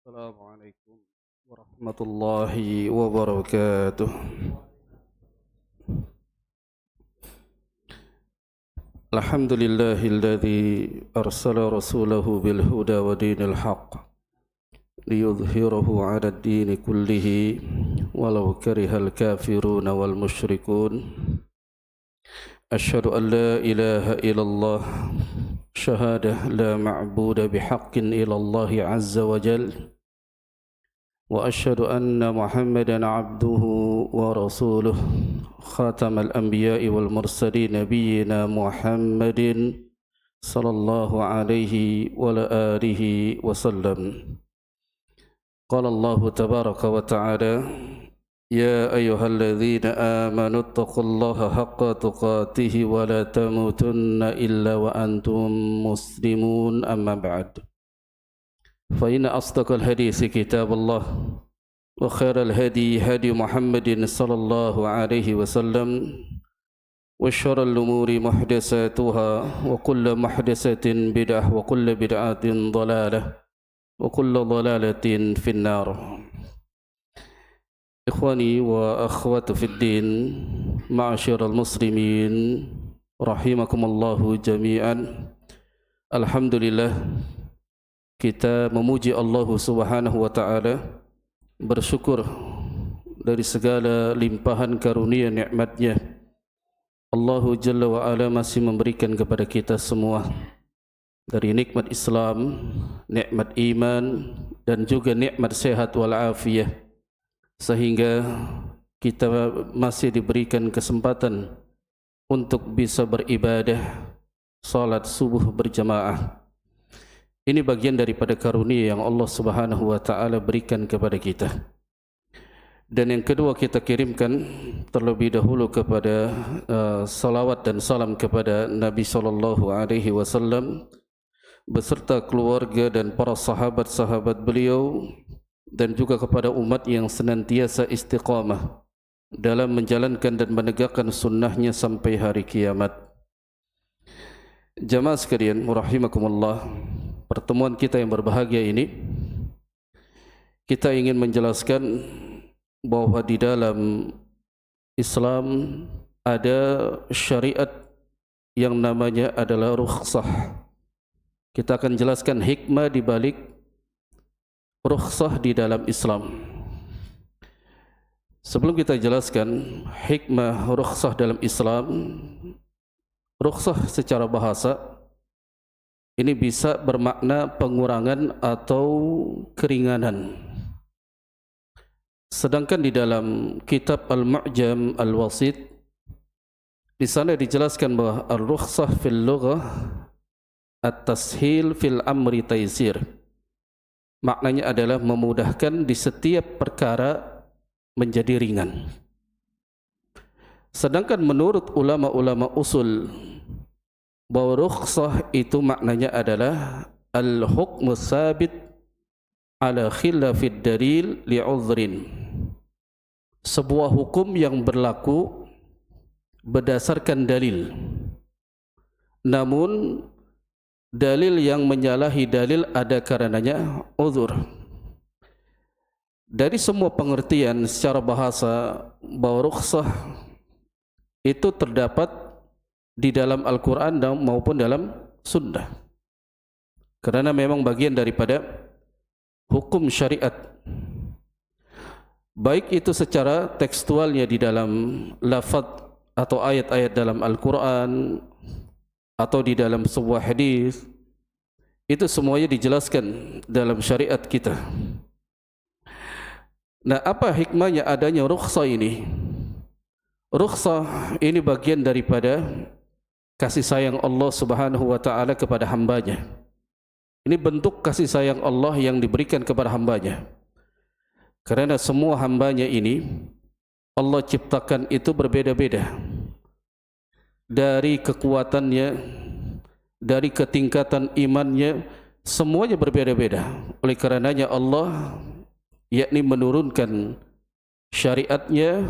السلام عليكم ورحمة الله وبركاته. الحمد لله الذي أرسل رسوله بالهدى ودين الحق ليظهره على الدين كله ولو كره الكافرون والمشركون. أشهد أن لا إله إلا الله شهادة لا معبود بحق إلا الله عز وجل، وأشهد أن محمدًا عبده ورسوله خاتم الأنبياء والمرسلين نبينا محمد صلى الله عليه وعلى آله وسلم. قال الله تبارك وتعالى: يا أيها الذين آمنوا اتقوا الله حق تقاته ولا تموتن إلا وأنتم مسلمون. أما بعد، فإن أصدق الحديث كتاب الله، وخير الهدي هدي محمد صلى الله عليه وسلم، وشر الأمور محدثاتها، وكل محدثة بدعة، وكل بدعة ضلالة، وكل ضلالة في النار. إخواني وأخواتي في الدين، معاشر المسلمين رحمكم الله جميعا. Alhamdulillah, kita memuji Allah Subhanahu wa taala, bersyukur dari segala limpahan karunia nikmat-Nya. Allah Jalla wa Ala masih memberikan kepada kita semua dari nikmat Islam, nikmat iman, dan juga nikmat sehat wal afiyah, sehingga kita masih diberikan kesempatan untuk bisa beribadah salat subuh berjamaah. Ini bagian daripada karunia yang Allah Subhanahu wa taala berikan kepada kita. Dan yang kedua, kita kirimkan terlebih dahulu kepada salawat dan salam kepada Nabi sallallahu alaihi wasallam beserta keluarga dan para sahabat-sahabat beliau, dan juga kepada umat yang senantiasa istiqamah dalam menjalankan dan menegakkan sunnahnya sampai hari kiamat. Jamaah sekalian rahimakumullah, pertemuan kita yang berbahagia ini, kita ingin menjelaskan bahwa di dalam Islam ada syariat yang namanya adalah rukhsah. Kita akan jelaskan hikmah di balik rukhsah di dalam Islam. Sebelum kita jelaskan hikmah rukhsah dalam Islam, rukhsah secara bahasa ini bisa bermakna pengurangan atau keringanan. Sedangkan di dalam kitab Al-Mu'jam Al-Wasit, di sana dijelaskan bahwa ar-rukhsah fil lughah at-tashil fil amri taysir. Maknanya adalah memudahkan di setiap perkara menjadi ringan. Sedangkan menurut ulama-ulama usul, bahwa rukhsah itu maknanya adalah al-hukmu sabit ala khilafid dalil li'udhrin. Sebuah hukum yang berlaku berdasarkan dalil, namun dalil yang menyalahi dalil ada karenanya uzur. Dari semua pengertian secara bahasa bahwa rukhsah itu terdapat di dalam Al-Quran maupun dalam Sunnah, karena memang bagian daripada hukum syariat, baik itu secara tekstualnya di dalam lafaz atau ayat-ayat dalam Al-Quran atau di dalam sebuah hadis. Itu semuanya dijelaskan dalam syariat kita. Nah, apa hikmahnya adanya rukhsah ini? Rukhsah ini bagian daripada kasih sayang Allah Subhanahu wa taala kepada hambanya. Ini bentuk kasih sayang Allah yang diberikan kepada hambanya. Karena semua hambanya ini Allah ciptakan itu berbeda-beda, dari kekuatannya, dari ketingkatan imannya, semuanya berbeda-beda. Oleh karenanya Allah yakni menurunkan syariatnya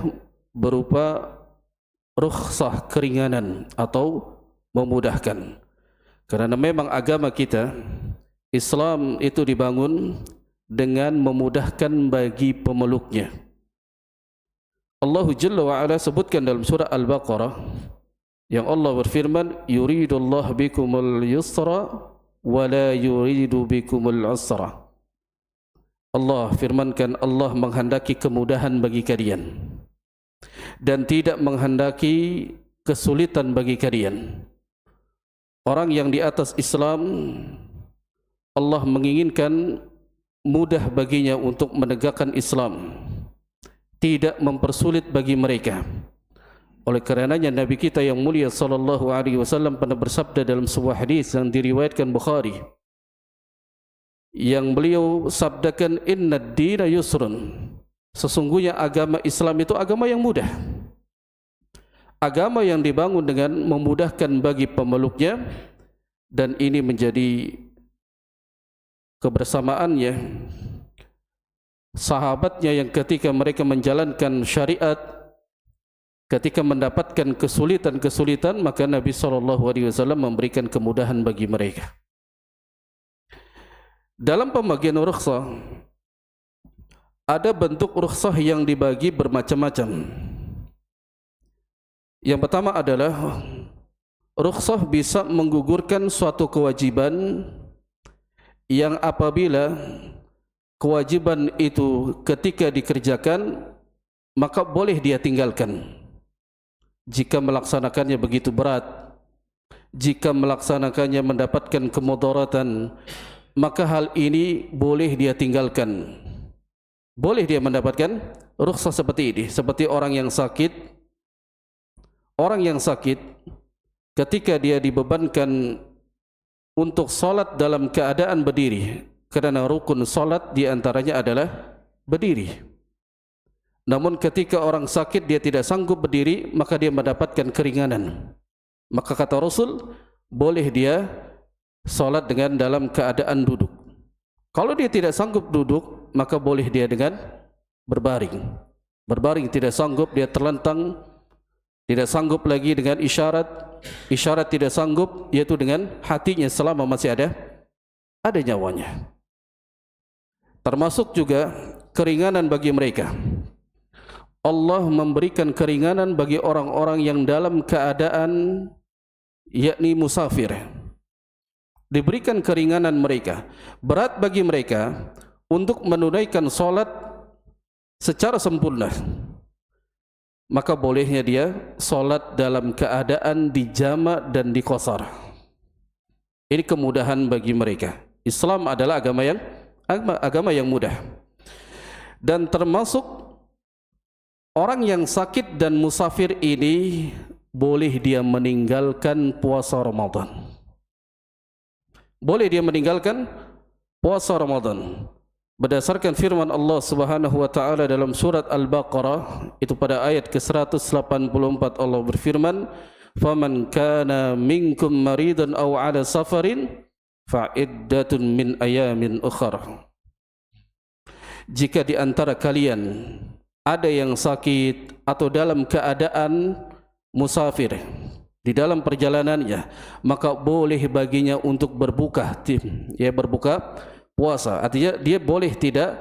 berupa rukhsah, keringanan atau memudahkan. Karena memang agama kita Islam itu dibangun dengan memudahkan bagi pemeluknya. Allah Jalla wa Ala sebutkan dalam surah Al-Baqarah yang Allah berfirman, yuridullahu bikumul yusra wa la yuridu bikumul usra. Allah firmankan, Allah menghendaki kemudahan bagi kalian dan tidak menghendaki kesulitan bagi kalian. Orang yang di atas Islam, Allah menginginkan mudah baginya untuk menegakkan Islam, tidak mempersulit bagi mereka. Oleh karenanya Nabi kita yang mulia sallallahu alaihi wasallam pernah bersabda dalam sebuah hadis yang diriwayatkan Bukhari, yang beliau sabdakan, inna ad-dina yusrun, sesungguhnya agama Islam itu agama yang mudah, agama yang dibangun dengan memudahkan bagi pemeluknya. Dan ini menjadi kebersamaannya sahabatnya yang ketika mereka menjalankan syariat, ketika mendapatkan kesulitan-kesulitan, maka Nabi SAW memberikan kemudahan bagi mereka. Dalam pembagian rukhsah, ada bentuk rukhsah yang dibagi bermacam-macam. Yang pertama adalah rukhsah bisa menggugurkan suatu kewajiban yang apabila kewajiban itu ketika dikerjakan maka boleh dia tinggalkan. Jika melaksanakannya begitu berat, jika melaksanakannya mendapatkan kemudaratan, maka hal ini boleh dia tinggalkan. Boleh dia mendapatkan rukhsah seperti ini. Seperti orang yang sakit. Orang yang sakit ketika dia dibebankan untuk salat dalam keadaan berdiri, kerana rukun salat diantaranya adalah berdiri. Namun ketika orang sakit dia tidak sanggup berdiri, maka dia mendapatkan keringanan. Maka kata Rasul, boleh dia salat dengan dalam keadaan duduk. Kalau dia tidak sanggup duduk, maka boleh dia dengan berbaring. Berbaring tidak sanggup, dia terlentang, tidak sanggup lagi dengan isyarat, isyarat tidak sanggup, yaitu dengan hatinya selama masih ada nyawanya. Termasuk juga keringanan bagi mereka. Allah memberikan keringanan bagi orang-orang yang dalam keadaan yakni musafir. Diberikan keringanan mereka. Berat bagi mereka untuk menunaikan salat secara sempurna. Maka bolehnya dia salat dalam keadaan dijama dan diqasar. Ini kemudahan bagi mereka. Islam adalah agama yang mudah. Dan termasuk orang yang sakit dan musafir ini boleh dia meninggalkan puasa Ramadan. Boleh dia meninggalkan puasa Ramadan. Berdasarkan firman Allah Subhanahu wa taala dalam surat Al-Baqarah, itu pada ayat ke-184 Allah berfirman, "Faman kana minkum maridan aw 'ala safarin fa iddatun min ayamin ukhra." Jika di antara kalian ada yang sakit atau dalam keadaan musafir di dalam perjalanannya, maka boleh baginya untuk berbuka, ya berbuka puasa. Artinya dia boleh tidak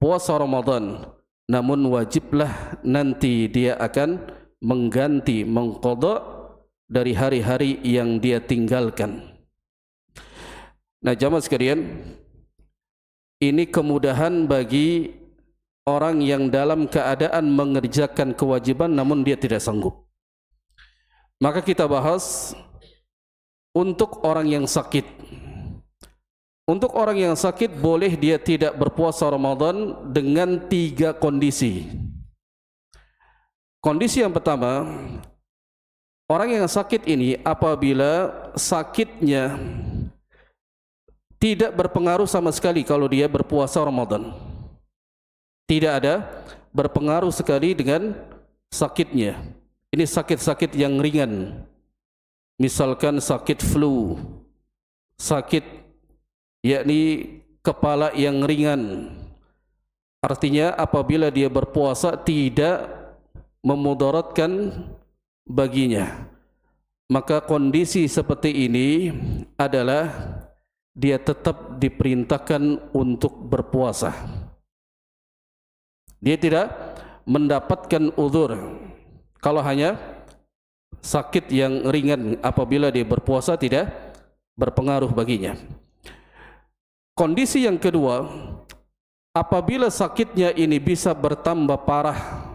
puasa Ramadan, namun wajiblah nanti dia akan mengganti, mengqadha dari hari-hari yang dia tinggalkan. Nah, jamaah sekalian, ini kemudahan bagi orang yang dalam keadaan mengerjakan kewajiban namun dia tidak sanggup. Maka kita bahas untuk orang yang sakit. Untuk orang yang sakit boleh dia tidak berpuasa Ramadan dengan 3 kondisi. Kondisi yang pertama, orang yang sakit ini apabila sakitnya tidak berpengaruh sama sekali kalau dia berpuasa Ramadan. Tidak ada berpengaruh sekali dengan sakitnya. Ini sakit-sakit yang ringan. Misalkan sakit flu, sakit yakni kepala yang ringan. Artinya apabila dia berpuasa tidak memudaratkan baginya. Maka kondisi seperti ini adalah dia tetap diperintahkan untuk berpuasa. Dia tidak mendapatkan uzur kalau hanya sakit yang ringan. Apabila dia berpuasa tidak berpengaruh baginya. Kondisi yang kedua, apabila sakitnya ini bisa bertambah parah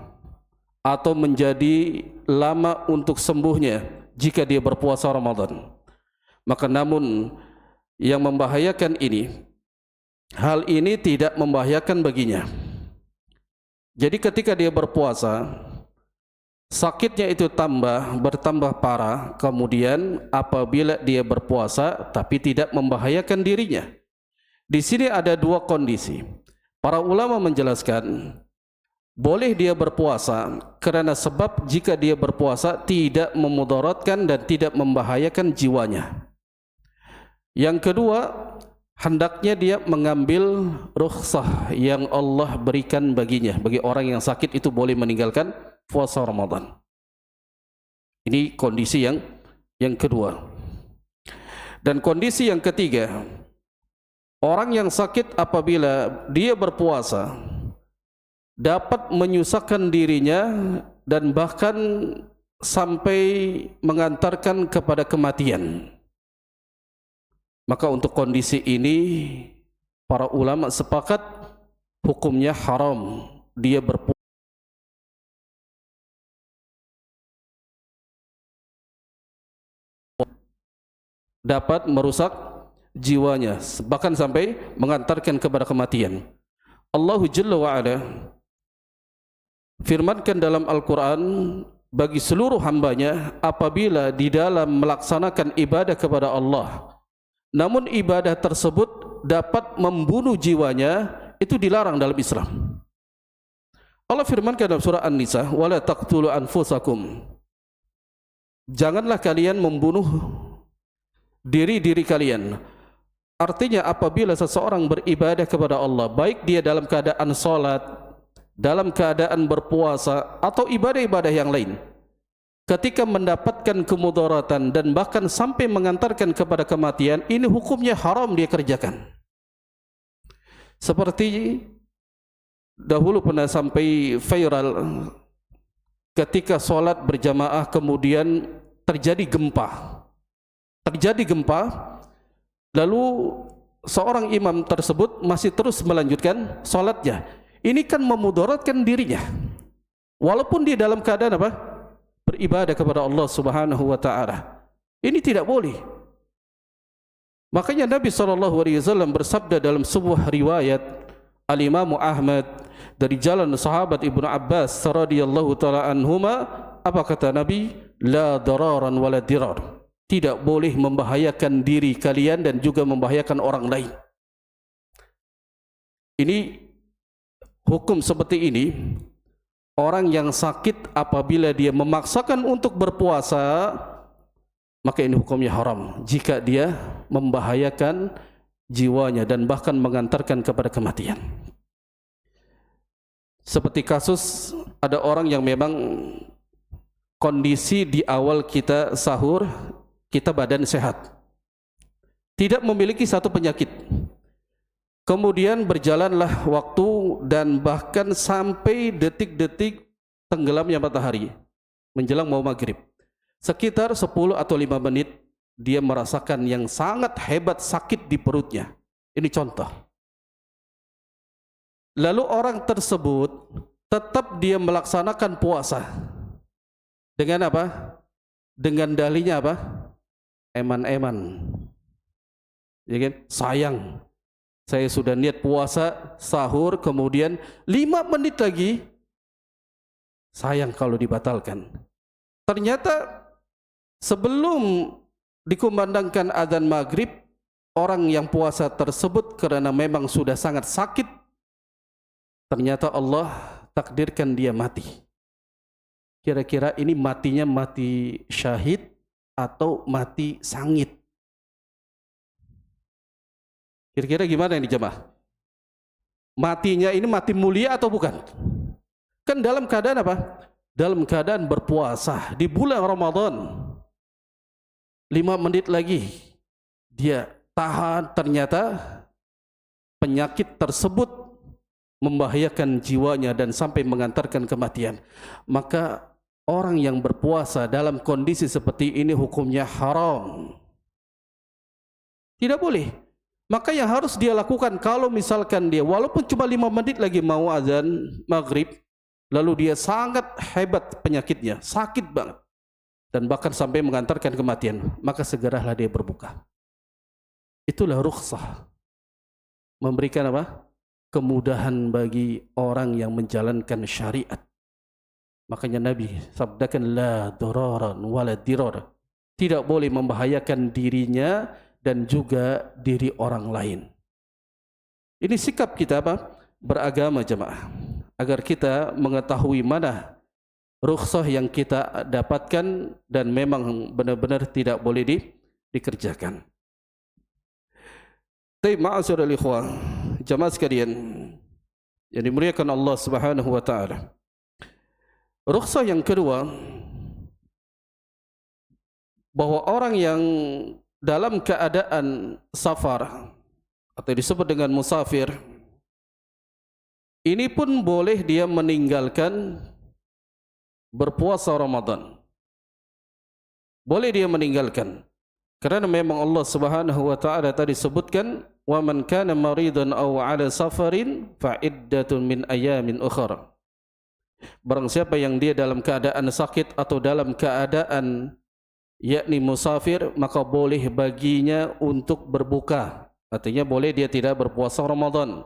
atau menjadi lama untuk sembuhnya jika dia berpuasa Ramadan, maka namun yang membahayakan ini, hal ini tidak membahayakan baginya. Jadi ketika dia berpuasa, sakitnya itu bertambah parah, kemudian apabila dia berpuasa tapi tidak membahayakan dirinya. Di sini ada dua kondisi. Para ulama menjelaskan, boleh dia berpuasa kerana sebab jika dia berpuasa tidak memudaratkan dan tidak membahayakan jiwanya. Yang kedua, hendaknya dia mengambil rukhsah yang Allah berikan baginya. Bagi orang yang sakit itu boleh meninggalkan puasa Ramadan. Ini kondisi yang kedua. Dan kondisi yang ketiga, orang yang sakit apabila dia berpuasa dapat menyusahkan dirinya dan bahkan sampai mengantarkan kepada kematian. Maka untuk kondisi ini para ulama sepakat hukumnya haram dia berpuasa dapat merusak jiwanya bahkan sampai mengantarkan kepada kematian. Allah Jalla wa Ala firmankan dalam Al-Quran bagi seluruh hambanya apabila di dalam melaksanakan ibadah kepada Allah, namun ibadah tersebut dapat membunuh jiwanya, itu dilarang dalam Islam. Allah firmankan dalam surah An-Nisa, wala taqtulu anfusakum, janganlah kalian membunuh diri-diri kalian. Artinya apabila seseorang beribadah kepada Allah, baik dia dalam keadaan salat, dalam keadaan berpuasa atau ibadah-ibadah yang lain, ketika mendapatkan kemudaratan dan bahkan sampai mengantarkan kepada kematian, ini hukumnya haram dia kerjakan. Seperti dahulu pernah sampai viral ketika salat berjamaah kemudian terjadi gempa. Lalu seorang imam tersebut masih terus melanjutkan salatnya. Ini kan memudaratkan dirinya, walaupun dia dalam keadaan apa? Beribadah kepada Allah Subhanahu wa taala. Ini tidak boleh. Makanya Nabi SAW bersabda dalam sebuah riwayat Al-Imam Ahmad dari jalan sahabat Ibnu Abbas radhiyallahu taala anhuma, apa kata Nabi? La dararan wala dirar. Tidak boleh membahayakan diri kalian dan juga membahayakan orang lain. Ini hukum seperti ini, orang yang sakit apabila dia memaksakan untuk berpuasa, maka ini hukumnya haram jika dia membahayakan jiwanya dan bahkan mengantarkan kepada kematian. Seperti kasus ada orang yang memang kondisi di awal kita sahur, kita badan sehat, tidak memiliki satu penyakit. Kemudian berjalanlah waktu dan bahkan sampai detik-detik tenggelamnya matahari menjelang mau maghrib, sekitar 10 atau 5 menit dia merasakan yang sangat hebat sakit di perutnya. Ini contoh. Lalu orang tersebut tetap dia melaksanakan puasa dengan apa? Dengan dalihnya apa? Eman-eman, ya kan? Sayang, saya sudah niat puasa sahur, kemudian 5 menit lagi, sayang kalau dibatalkan. Ternyata sebelum dikumandangkan adzan maghrib, orang yang puasa tersebut karena memang sudah sangat sakit, ternyata Allah takdirkan dia mati. Kira-kira ini matinya mati syahid atau mati sangit? Kira-kira gimana ini jemaah? Matinya ini mati mulia atau bukan? Kan dalam keadaan apa? Dalam keadaan berpuasa di bulan Ramadan. 5 menit lagi dia tahan, ternyata penyakit tersebut membahayakan jiwanya dan sampai mengantarkan kematian. Maka orang yang berpuasa dalam kondisi seperti ini hukumnya haram. Tidak boleh. Maka yang harus dia lakukan kalau misalkan dia walaupun cuma 5 menit lagi mau azan maghrib, lalu dia sangat hebat penyakitnya, sakit banget, dan bahkan sampai mengantarkan kematian, maka segeralah dia berbuka. Itulah rukhsah. Memberikan apa? Kemudahan bagi orang yang menjalankan syariat. Makanya Nabi sabdakan la dararan wala dirar. Tidak boleh membahayakan dirinya dan juga diri orang lain. Ini sikap kita apa? Beragama jemaah. Agar kita mengetahui mana rukhsah yang kita dapatkan dan memang benar-benar tidak boleh dikerjakan. Tapi ma'asyiral ikhwah, jemaah sekalian yang dimuliakan Allah Subhanahu wa taala. Rukhsah yang kedua, bahwa orang yang dalam keadaan safar atau disebut dengan musafir, ini pun boleh dia meninggalkan berpuasa Ramadan. Boleh dia meninggalkan. Kerana memang Allah Subhanahu wa taala tadi sebutkan, "Wa man kana maridan aw 'ala safarin fa iddatun min ayamin ukhra." Barang siapa yang dia dalam keadaan sakit atau dalam keadaan yakni musafir, maka boleh baginya untuk berbuka. Artinya boleh dia tidak berpuasa Ramadan,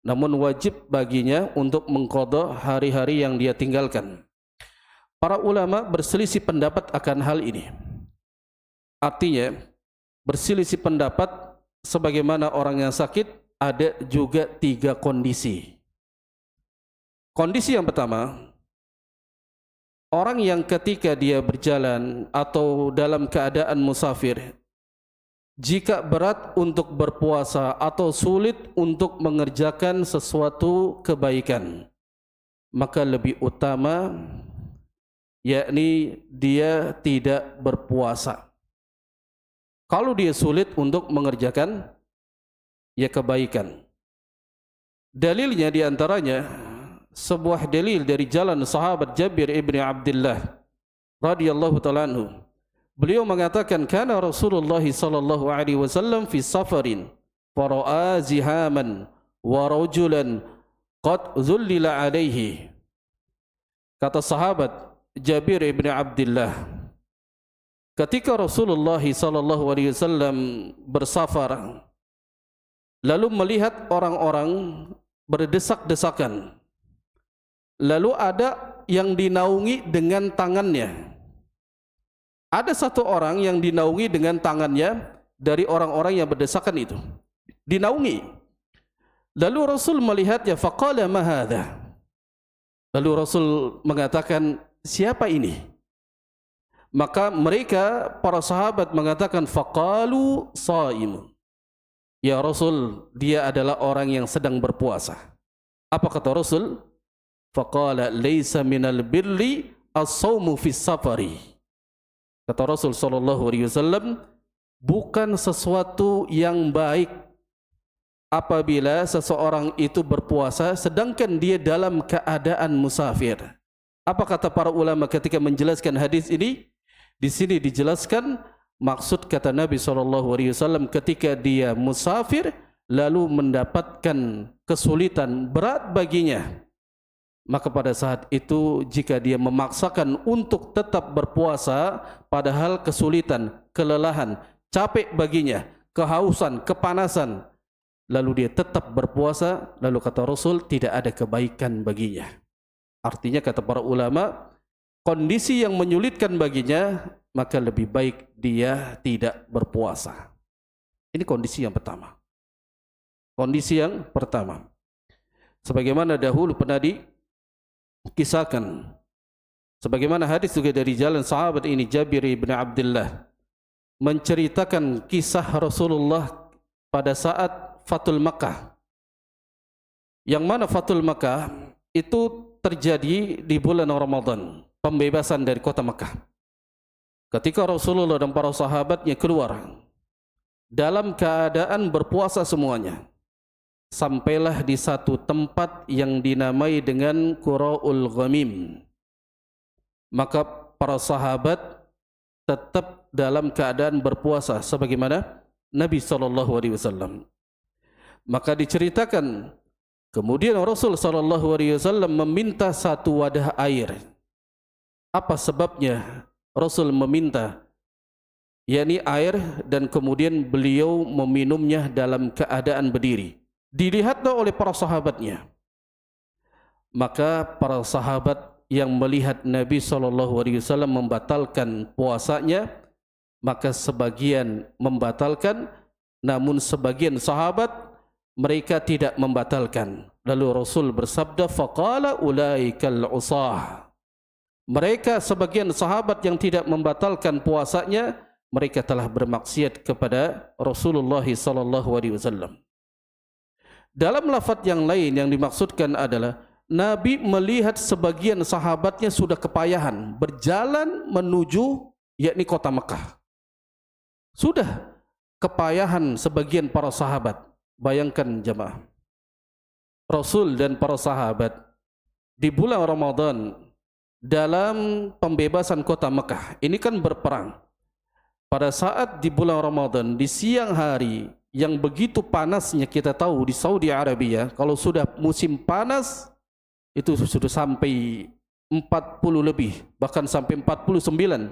namun wajib baginya untuk mengqadha hari-hari yang dia tinggalkan. Para ulama berselisih pendapat akan hal ini. Artinya berselisih pendapat sebagaimana orang yang sakit ada juga 3 kondisi. Kondisi yang pertama, orang yang ketika dia berjalan atau dalam keadaan musafir, jika berat untuk berpuasa atau sulit untuk mengerjakan sesuatu kebaikan, maka lebih utama yakni dia tidak berpuasa. Kalau dia sulit untuk mengerjakan ya kebaikan. Dalilnya diantaranya sebuah dalil dari jalan sahabat Jabir ibn Abdullah radhiyallahu ta'ala anhu. Beliau mengatakan, kana Rasulullah sallallahu alaihi wasallam fi safarin fara'a zihaman wa rajulan qad zullila alaihi. Kata sahabat Jabir ibn Abdullah, ketika Rasulullah sallallahu alaihi wasallam bersafar lalu melihat orang-orang berdesak-desakan, lalu ada yang dinaungi dengan tangannya. Ada satu orang yang dinaungi dengan tangannya dari orang-orang yang berdesakan itu, dinaungi. Lalu Rasul melihatnya, faqala ma hadha. Lalu Rasul mengatakan, siapa ini? Maka mereka para sahabat mengatakan, faqalu shaimun. Ya Rasul, dia adalah orang yang sedang berpuasa. Apa kata Rasul? Faqala laisa minal birri as-shaumu fis safari. Kata Rasul sallallahu alaihi wasallam, bukan sesuatu yang baik apabila seseorang itu berpuasa sedangkan dia dalam keadaan musafir. Apa kata para ulama ketika menjelaskan hadis ini? Di sini dijelaskan maksud kata Nabi SAW ketika dia musafir lalu mendapatkan kesulitan berat baginya, maka pada saat itu jika dia memaksakan untuk tetap berpuasa padahal kesulitan, kelelahan, capek baginya, kehausan, kepanasan, lalu dia tetap berpuasa, lalu kata Rasul tidak ada kebaikan baginya. Artinya kata para ulama, kondisi yang menyulitkan baginya, maka lebih baik dia tidak berpuasa. Ini kondisi yang pertama. Kondisi yang pertama. Sebagaimana dahulu pernah dikisahkan, sebagaimana hadis juga dari jalan sahabat ini, Jabir bin Abdullah, menceritakan kisah Rasulullah pada saat Fathul Makkah. Yang mana Fathul Makkah itu terjadi di bulan Ramadan, pembebasan dari kota Makkah. Ketika Rasulullah dan para sahabatnya keluar dalam keadaan berpuasa semuanya. Sampailah di satu tempat yang dinamai dengan Qura'ul Ghamim. Maka para sahabat tetap dalam keadaan berpuasa sebagaimana Nabi SAW. Maka diceritakan kemudian Rasul SAW meminta satu wadah air. Apa sebabnya Rasul meminta yakni air dan kemudian beliau meminumnya dalam keadaan berdiri? Dilihatlah oleh para sahabatnya. Maka para sahabat yang melihat Nabi SAW membatalkan puasanya, maka sebagian membatalkan, namun sebagian sahabat mereka tidak membatalkan. Lalu Rasul bersabda, faqala ulaikal usah. Mereka sebagian sahabat yang tidak membatalkan puasanya, mereka telah bermaksiat kepada Rasulullah SAW. Dalam lafaz yang lain yang dimaksudkan adalah Nabi melihat sebagian sahabatnya sudah kepayahan berjalan menuju yakni kota Mekah. Sudah kepayahan sebagian para sahabat. Bayangkan jemaah, Rasul dan para sahabat di bulan Ramadan dalam pembebasan kota Mekah. Ini kan berperang. Pada saat di bulan Ramadan di siang hari yang begitu panasnya, kita tahu di Saudi Arabia kalau sudah musim panas itu sudah sampai 40 lebih, bahkan sampai 49.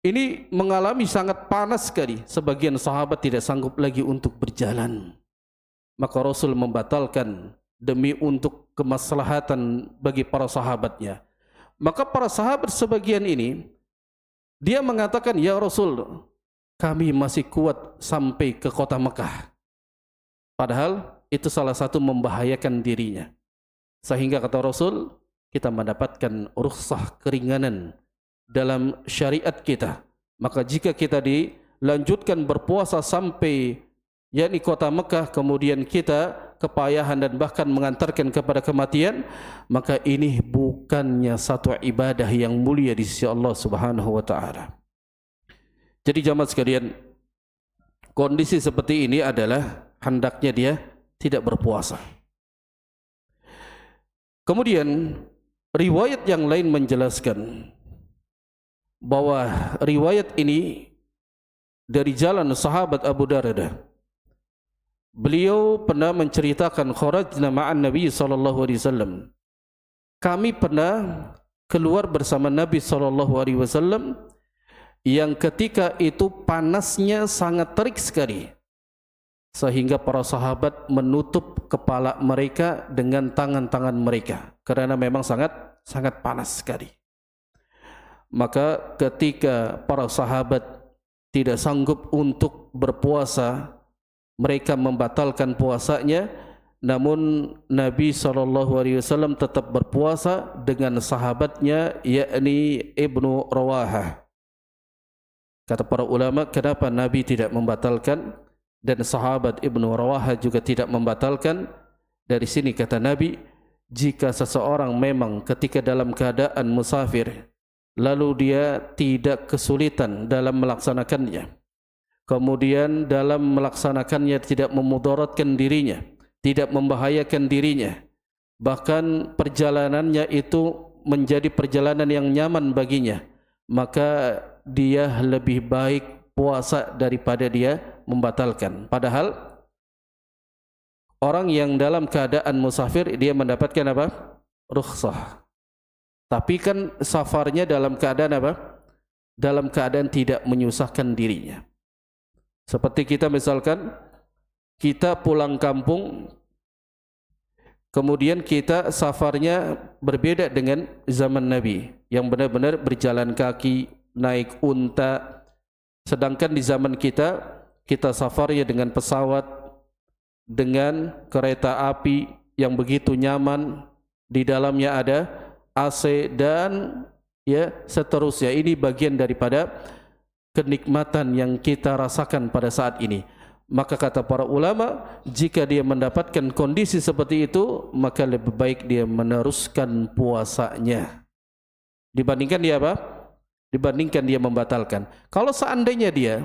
Ini mengalami sangat panas sekali. Sebagian sahabat tidak sanggup lagi untuk berjalan. Maka Rasul membatalkan demi untuk kemaslahatan bagi para sahabatnya. Maka para sahabat sebagian ini dia mengatakan, ya Rasul, kami masih kuat sampai ke kota Mekah. Padahal itu salah satu membahayakan dirinya. Sehingga kata Rasul, kita mendapatkan rukhsah, keringanan dalam syariat kita. Maka jika kita dilanjutkan berpuasa sampai yakni kota Mekah, kemudian kita kepayahan dan bahkan mengantarkan kepada kematian, maka ini bukannya satu ibadah yang mulia di sisi Allah Subhanahu wa taala. Jadi jamaah sekalian, kondisi seperti ini adalah hendaknya dia tidak berpuasa. Kemudian riwayat yang lain menjelaskan bahwa riwayat ini dari jalan sahabat Abu Darda. Beliau pernah menceritakan, kharajna ma'an Nabi SAW. Kami pernah keluar bersama Nabi SAW yang ketika itu panasnya sangat terik sekali, sehingga para sahabat menutup kepala mereka dengan tangan-tangan mereka karena memang sangat panas sekali. Maka ketika para sahabat tidak sanggup untuk berpuasa, mereka membatalkan puasanya, namun Nabi SAW tetap berpuasa dengan sahabatnya yakni Ibnu Rawahah. Kata para ulama, kenapa Nabi tidak membatalkan dan sahabat Ibnu Rawahah juga tidak membatalkan? Dari sini kata Nabi, jika seseorang memang ketika dalam keadaan musafir, lalu dia tidak kesulitan dalam melaksanakannya, kemudian dalam melaksanakannya tidak memudaratkan dirinya, tidak membahayakan dirinya, bahkan perjalanannya itu menjadi perjalanan yang nyaman baginya, maka dia lebih baik puasa daripada dia membatalkan. Padahal orang yang dalam keadaan musafir dia mendapatkan apa? Rukhsah. Tapi kan safarnya dalam keadaan apa? Dalam keadaan tidak menyusahkan dirinya. Seperti kita misalkan kita pulang kampung, kemudian kita safarnya berbeda dengan zaman Nabi yang benar-benar berjalan kaki, naik unta. Sedangkan di zaman kita safarnya dengan pesawat, dengan kereta api yang begitu nyaman, di dalamnya ada AC dan ya seterusnya. Ini bagian daripada kenikmatan yang kita rasakan pada saat ini. Maka kata para ulama, jika dia mendapatkan kondisi seperti itu, maka lebih baik dia meneruskan puasanya dibandingkan dia apa? Dibandingkan dia membatalkan. Kalau seandainya dia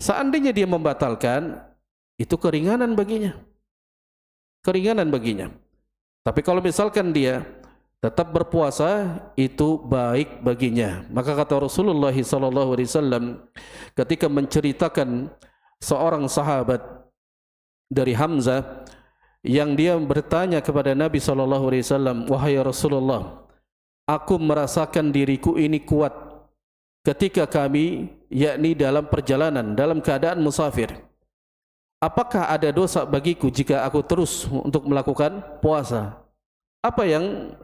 Seandainya dia membatalkan, itu keringanan baginya. Keringanan baginya. Tapi kalau misalkan dia tetap berpuasa, itu baik baginya. Maka kata Rasulullah SAW ketika menceritakan seorang sahabat dari Hamzah yang dia bertanya kepada Nabi SAW, wahai Rasulullah, aku merasakan diriku ini kuat ketika kami, yakni dalam perjalanan, dalam keadaan musafir. Apakah ada dosa bagiku jika aku terus untuk melakukan puasa? Apa yang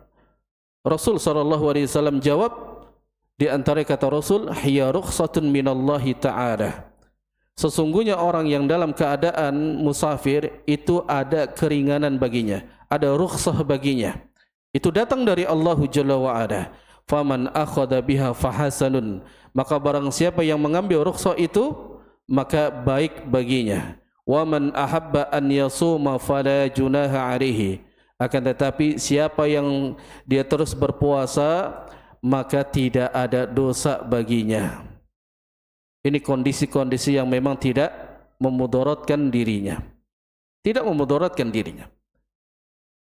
Rasul SAW jawab? Di antara kata Rasul, hiya rukhsatun minallahi ta'ala. Sesungguhnya orang yang dalam keadaan musafir itu ada keringanan baginya, ada rukhsah baginya. Itu datang dari Allah Jalla wa'ala. Faman akhadha biha fahasanun. Maka barang siapa yang mengambil rukhsah itu, maka baik baginya. Wa man ahabba an yasuma fala junaha alaihi. Akan tetapi siapa yang dia terus berpuasa, maka tidak ada dosa baginya. Ini kondisi-kondisi yang memang tidak memudaratkan dirinya. Tidak memudaratkan dirinya.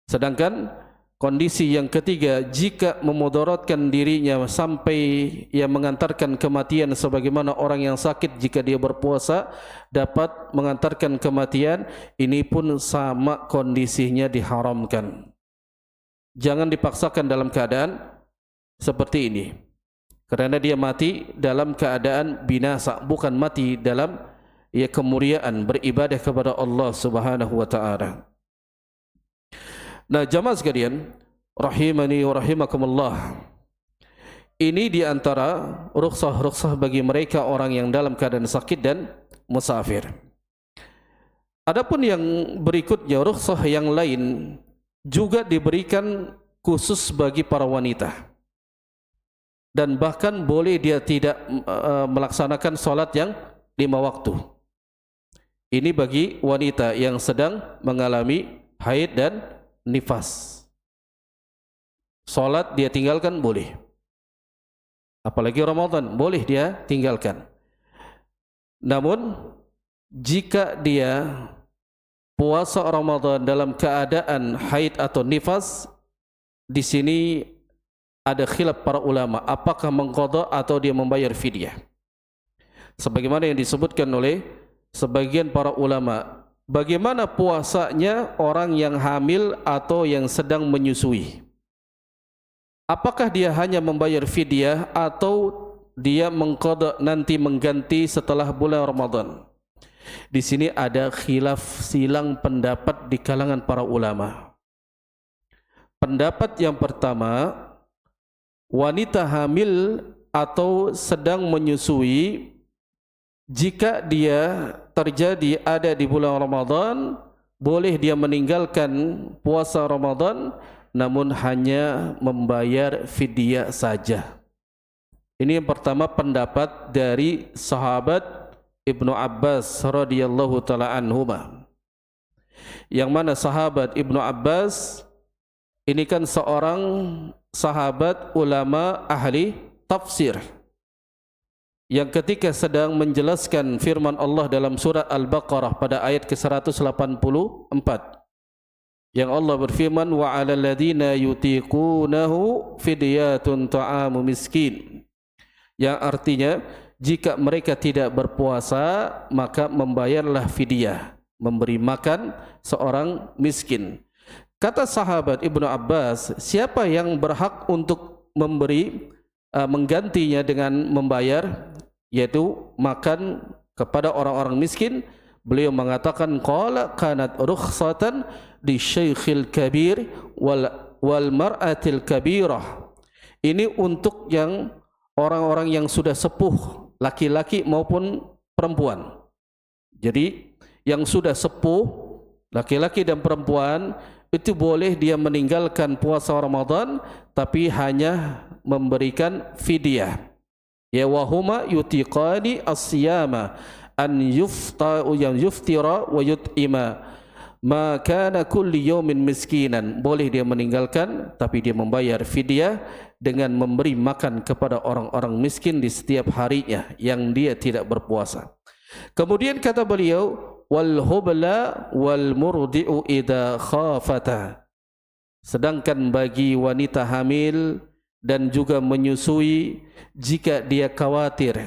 Sedangkan kondisi yang ketiga, jika memudaratkan dirinya sampai ia mengantarkan kematian, sebagaimana orang yang sakit jika dia berpuasa dapat mengantarkan kematian, ini pun sama kondisinya diharamkan. Jangan dipaksakan dalam keadaan seperti ini, karena dia mati dalam keadaan binasa, bukan mati dalam kemuliaan beribadah kepada Allah Subhanahu wa taala. Nah, jamaah sekalian, rahimani wa rahimakumullah. Ini di antara rukhsah-rukhsah bagi mereka orang yang dalam keadaan sakit dan musafir. Adapun yang berikutnya, rukhsah yang lain juga diberikan khusus bagi para wanita. Dan bahkan boleh dia tidak melaksanakan salat yang 5 waktu. Ini bagi wanita yang sedang mengalami haid dan nifas. Salat dia tinggalkan boleh. Apalagi Ramadan, boleh dia tinggalkan. Namun jika dia puasa Ramadan dalam keadaan haid atau nifas, di sini ada khilaf para ulama, apakah mengqadha atau dia membayar fidyah. Sebagaimana yang disebutkan oleh sebagian para ulama, bagaimana puasanya orang yang hamil atau yang sedang menyusui? Apakah dia hanya membayar fidyah atau dia mengqadha nanti mengganti setelah bulan Ramadan? Di sini ada khilaf silang pendapat di kalangan para ulama. Pendapat yang pertama, wanita hamil atau sedang menyusui, jika dia terjadi ada di bulan Ramadan, boleh dia meninggalkan puasa Ramadan, namun hanya membayar fidyah saja. Ini yang pertama, pendapat dari sahabat Ibnu Abbas radhiyallahu taala anhuma. Yang mana sahabat Ibnu Abbas ini kan seorang sahabat ulama ahli tafsir, yang ketika sedang menjelaskan firman Allah dalam surat Al-Baqarah pada ayat ke-184, yang Allah berfirman, wa 'alal ladzina yutiqunahu fidyatun ta'amu miskin, yang artinya jika mereka tidak berpuasa maka membayarlah fidyah, memberi makan seorang miskin. Kata sahabat Ibnu Abbas, siapa yang berhak untuk memberi menggantinya dengan membayar, yaitu makan kepada orang-orang miskin? Beliau mengatakan, qala kanat rukhsatan di syaikhil kabir wal mar'atil kabirah. Ini untuk yang orang-orang yang sudah sepuh, laki-laki maupun perempuan. Jadi yang sudah sepuh, laki-laki dan perempuan, itu boleh dia meninggalkan puasa Ramadan tapi hanya memberikan fidyah. Ya wahuma yutiqani as-siyama an yuftira wa yut'ima ma kana kulli yawmin miskinan. Boleh dia meninggalkan tapi dia membayar fidyah dengan memberi makan kepada orang-orang miskin di setiap harinya yang dia tidak berpuasa. Kemudian kata beliau, wal hubla wal murdi'u idza khafata. Sedangkan bagi wanita hamil dan juga menyusui jika dia khawatir.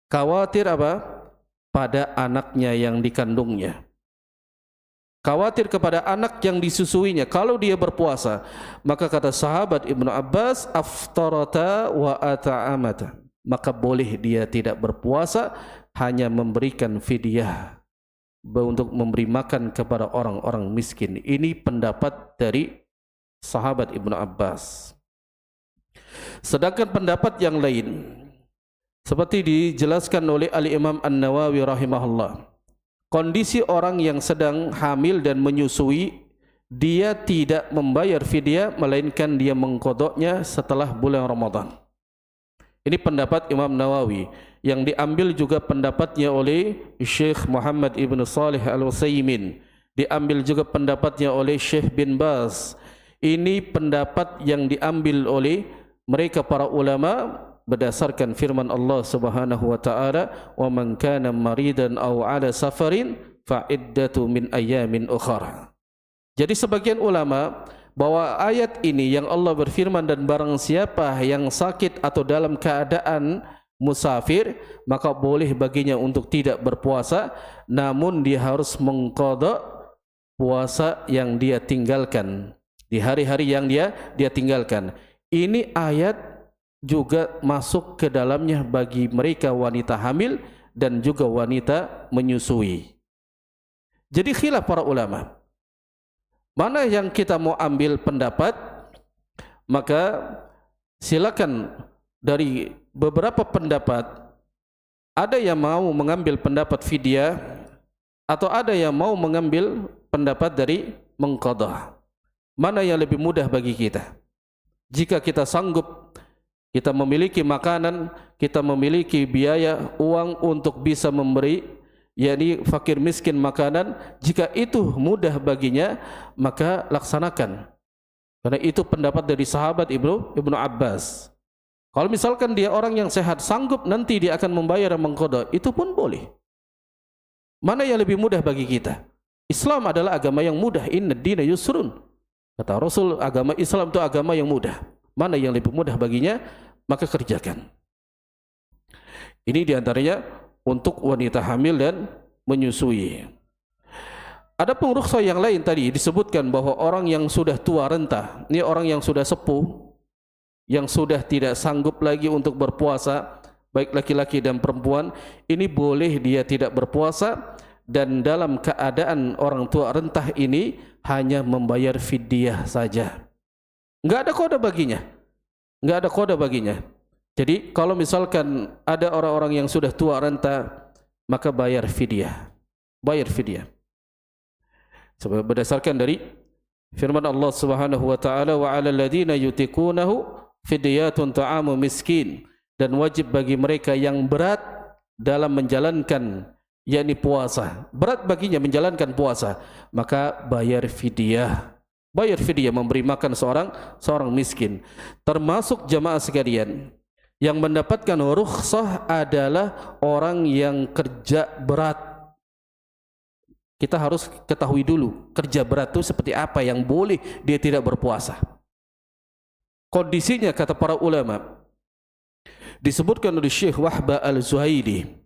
Khawatir apa? Pada anaknya yang dikandungnya. Khawatir kepada anak yang disusuinya. Kalau dia berpuasa, maka kata sahabat Ibnu Abbas, aftarata wa ata'amata. Maka boleh dia tidak berpuasa, hanya memberikan fidyah untuk memberi makan kepada orang-orang miskin. Ini pendapat dari sahabat Ibnu Abbas. Sedangkan pendapat yang lain, seperti dijelaskan oleh Al-Imam An-Nawawi rahimahullah, kondisi orang yang sedang hamil dan menyusui, dia tidak membayar fidyah, melainkan dia mengqadanya setelah bulan Ramadan. Ini pendapat Imam Nawawi, yang diambil juga pendapatnya oleh Syekh Muhammad Ibn Salih Al-Utsaimin, diambil juga pendapatnya oleh Syekh bin Baz. Ini pendapat yang diambil oleh mereka para ulama berdasarkan firman Allah Subhanahu wa taala, "Wa man kana maridan aw 'ala safarin fa iddatu min ayamin ukhra." Jadi sebagian ulama bahwa ayat ini yang Allah berfirman, dan barang siapa yang sakit atau dalam keadaan musafir, maka boleh baginya untuk tidak berpuasa, namun dia harus mengqadha puasa yang dia tinggalkan di hari-hari yang dia tinggalkan. Ini ayat juga masuk ke dalamnya bagi mereka wanita hamil dan juga wanita menyusui. Jadi khilaf para ulama, mana yang kita mau ambil pendapat, maka silakan. Dari beberapa pendapat, ada yang mau mengambil pendapat fidyah, atau ada yang mau mengambil pendapat dari mengqadha. Mana yang lebih mudah bagi kita? Jika kita sanggup, kita memiliki makanan, kita memiliki biaya uang untuk bisa memberi, yakni fakir miskin makanan, jika itu mudah baginya, maka laksanakan. Karena itu pendapat dari sahabat Ibnu Abbas. Kalau misalkan dia orang yang sehat, sanggup nanti dia akan membayar dan mengqadha, itu pun boleh. Mana yang lebih mudah bagi kita? Islam adalah agama yang mudah. Inna dina yusrun. Kata Rasul, agama Islam itu agama yang mudah. Mana yang lebih mudah baginya, maka kerjakan. Ini diantaranya untuk wanita hamil dan menyusui. Ada rukhsah yang lain tadi disebutkan bahwa orang yang sudah tua renta, ini orang yang sudah sepuh, yang sudah tidak sanggup lagi untuk berpuasa, baik laki-laki dan perempuan, ini boleh dia tidak berpuasa, dan dalam keadaan orang tua rentah ini hanya membayar fidyah saja. Enggak ada qada baginya. Enggak ada qada baginya. Jadi kalau misalkan ada orang-orang yang sudah tua renta, maka bayar fidyah. Bayar fidyah. Sebab berdasarkan dari firman Allah Subhanahu wa taala, wa 'alal ladzina yutiqunahu fidyatun ta'amu miskin, dan wajib bagi mereka yang berat dalam menjalankan, yakni puasa, berat baginya menjalankan puasa, maka bayar fidyah. Bayar fidyah, memberi makan seorang miskin. Termasuk jamaah sekalian, yang mendapatkan rukhsah adalah orang yang kerja berat. Kita harus ketahui dulu kerja berat itu seperti apa yang boleh dia tidak berpuasa. Kondisinya kata para ulama, disebutkan oleh Syekh Wahbah Al-Zuhaili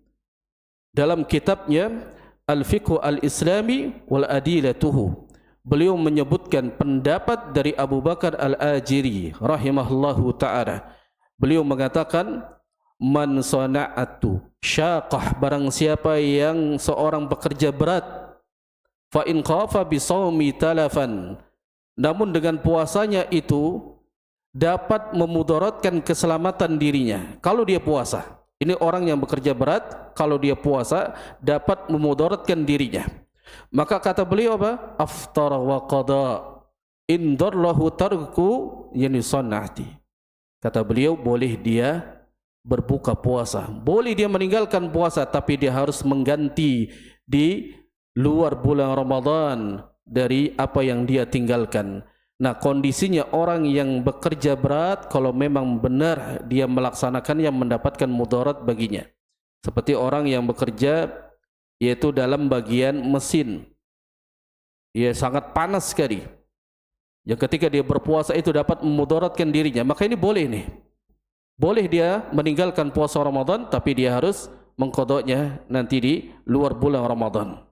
dalam kitabnya Al-Fiqh Al-Islami wal Adilatuhu. Beliau menyebutkan pendapat dari Abu Bakar Al-Ajiri rahimahullahu ta'ala. Beliau mengatakan, man sana'atu syaqah, barang siapa yang seorang pekerja berat, fa in khafa bi shaumi talafan, namun dengan puasanya itu dapat memudaratkan keselamatan dirinya. Kalau dia puasa, ini orang yang bekerja berat, kalau dia puasa dapat memudaratkan dirinya, maka kata beliau apa? Aftara wa qada in darlahu tarku yani sunnati. Kata beliau, boleh dia berbuka puasa, boleh dia meninggalkan puasa, tapi dia harus mengganti di luar bulan Ramadan dari apa yang dia tinggalkan. Nah, kondisinya orang yang bekerja berat, kalau memang benar dia melaksanakan yang mendapatkan mudarat baginya. Seperti orang yang bekerja yaitu dalam bagian mesin, ya sangat panas sekali. Yang ketika dia berpuasa itu dapat memudaratkan dirinya, maka ini boleh nih. Boleh dia meninggalkan puasa Ramadan, tapi dia harus mengqadanya nanti di luar bulan Ramadan.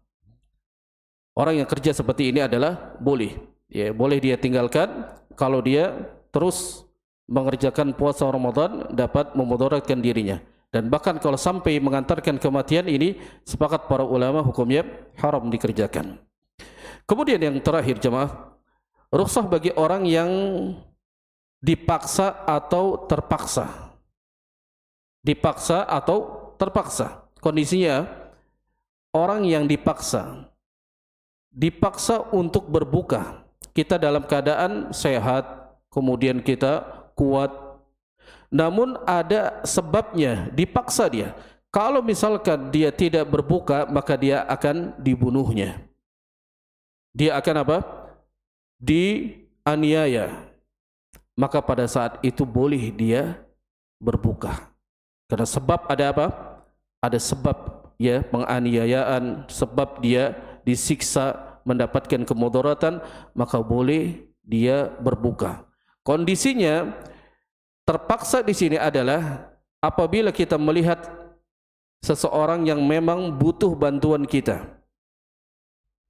Orang yang kerja seperti ini adalah boleh. Ya, boleh dia tinggalkan kalau dia terus mengerjakan puasa Ramadan dapat memudaratkan dirinya. Dan bahkan kalau sampai mengantarkan kematian, ini sepakat para ulama hukumnya haram dikerjakan. Kemudian yang terakhir jemaah, rukhsah bagi orang yang dipaksa atau terpaksa. Dipaksa atau terpaksa. Kondisinya orang yang dipaksa untuk berbuka. Kita dalam keadaan sehat, kemudian kita kuat, namun ada sebabnya dipaksa dia. Kalau misalkan dia tidak berbuka, maka dia akan dibunuhnya. Dia akan apa? Dianiaya. Maka pada saat itu boleh dia berbuka. Karena sebab ada apa? Ada sebab ya penganiayaan, sebab dia disiksa, mendapatkan kemudaratan, maka boleh dia berbuka. Kondisinya terpaksa di sini adalah apabila kita melihat seseorang yang memang butuh bantuan kita.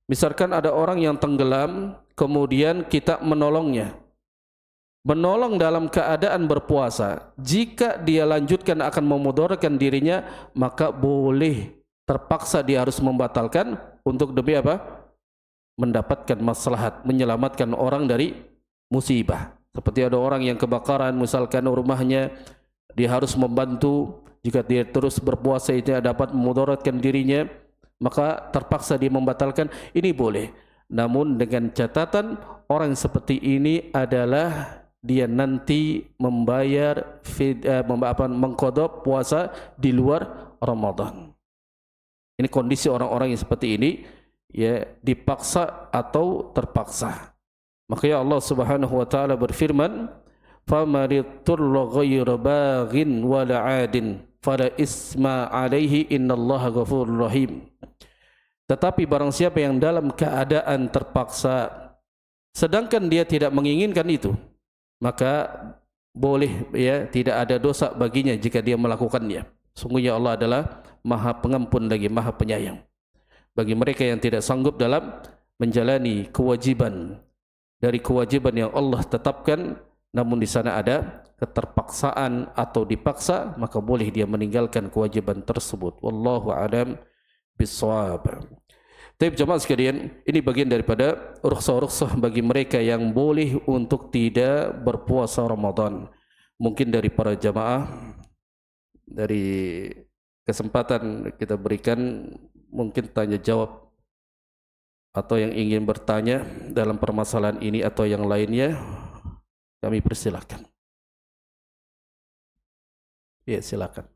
Misalkan ada orang yang tenggelam, kemudian kita menolongnya. Menolong dalam keadaan berpuasa, jika dia lanjutkan akan memudaratkan dirinya, maka boleh terpaksa dia harus membatalkan untuk demi apa? Mendapatkan maslahat, menyelamatkan orang dari musibah. Seperti ada orang yang kebakaran, misalkan rumahnya, dia harus membantu. Jika dia terus berpuasa itu dapat memudaratkan dirinya, maka terpaksa dia membatalkan. Ini boleh. Namun dengan catatan orang seperti ini adalah dia nanti membayar mengqadha puasa di luar Ramadan. Ini kondisi orang-orang yang seperti ini, ya dipaksa atau terpaksa. Makanya Allah Subhanahu wa taala berfirman, "Famanitturra ghayra baghin wala 'adin fala isma 'alaihi innallaha ghafurur rahim." Tetapi barang siapa yang dalam keadaan terpaksa sedangkan dia tidak menginginkan itu, maka boleh ya, tidak ada dosa baginya jika dia melakukannya. Sungguhnya Allah adalah Maha Pengampun lagi Maha Penyayang. Bagi mereka yang tidak sanggup dalam menjalani kewajiban dari kewajiban yang Allah tetapkan, namun di sana ada keterpaksaan atau dipaksa, maka boleh dia meninggalkan kewajiban tersebut. Wallahu a'lam bissawab. Tapi jemaah sekalian, ini bagian daripada rukhsah-rukhsah bagi mereka yang boleh untuk tidak berpuasa Ramadan. Mungkin dari para jemaah, dari kesempatan kita berikan, mungkin tanya jawab atau yang ingin bertanya dalam permasalahan ini atau yang lainnya, kami persilahkan. Ya, silakan.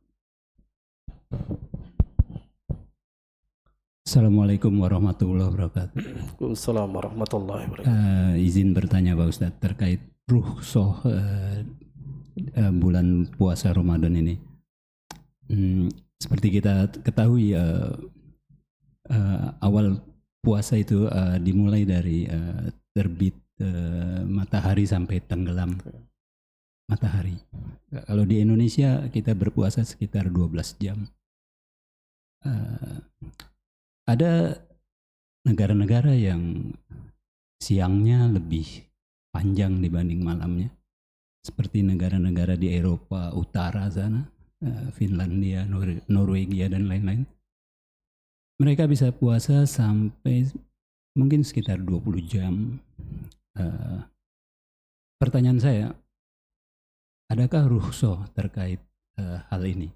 Assalamualaikum warahmatullahi wabarakatuh. Waalaikumsalam warahmatullahi wabarakatuh. Izin bertanya Pak Ustadz terkait rukhsah bulan puasa Ramadan ini. Seperti kita ketahui awal puasa itu dimulai dari terbit matahari sampai tenggelam matahari. Kalau di Indonesia kita berpuasa sekitar 12 jam. Ada negara-negara yang siangnya lebih panjang dibanding malamnya, seperti negara-negara di Eropa Utara sana, Finlandia, Norwegia dan lain-lain. Mereka bisa puasa sampai mungkin sekitar 20 jam. Pertanyaan saya, adakah rukhsah terkait hal ini?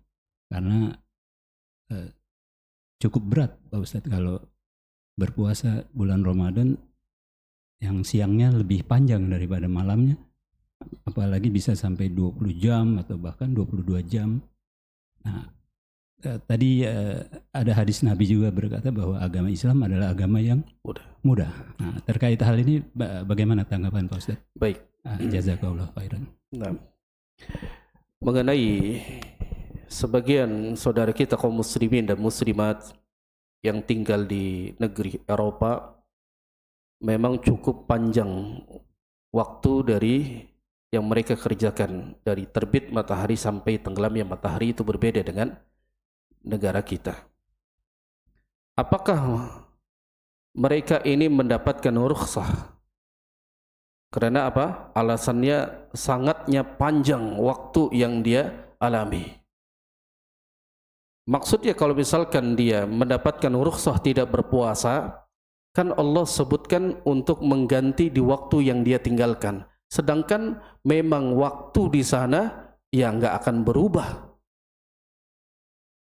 Karena cukup berat Pak Ustadz kalau berpuasa bulan Ramadan yang siangnya lebih panjang daripada malamnya, apalagi bisa sampai 20 jam atau bahkan 22 jam. Nah, tadi ada hadis Nabi juga berkata bahwa agama Islam adalah agama yang mudah. Nah, terkait hal ini bagaimana tanggapan Pak Ustadz? Baik. Jazakallah khairan. Nah, mengenai sebagian saudara kita kaum muslimin dan muslimat yang tinggal di negeri Eropa memang cukup panjang waktu dari yang mereka kerjakan. Dari terbit matahari sampai tenggelamnya matahari itu berbeda dengan negara kita. Apakah mereka ini mendapatkan rukhsah? Karena apa? Alasannya sangatnya panjang waktu yang dia alami. Maksudnya kalau misalkan dia mendapatkan rukhsah tidak berpuasa, kan Allah sebutkan untuk mengganti di waktu yang dia tinggalkan. Sedangkan memang waktu di sana ya nggak akan berubah.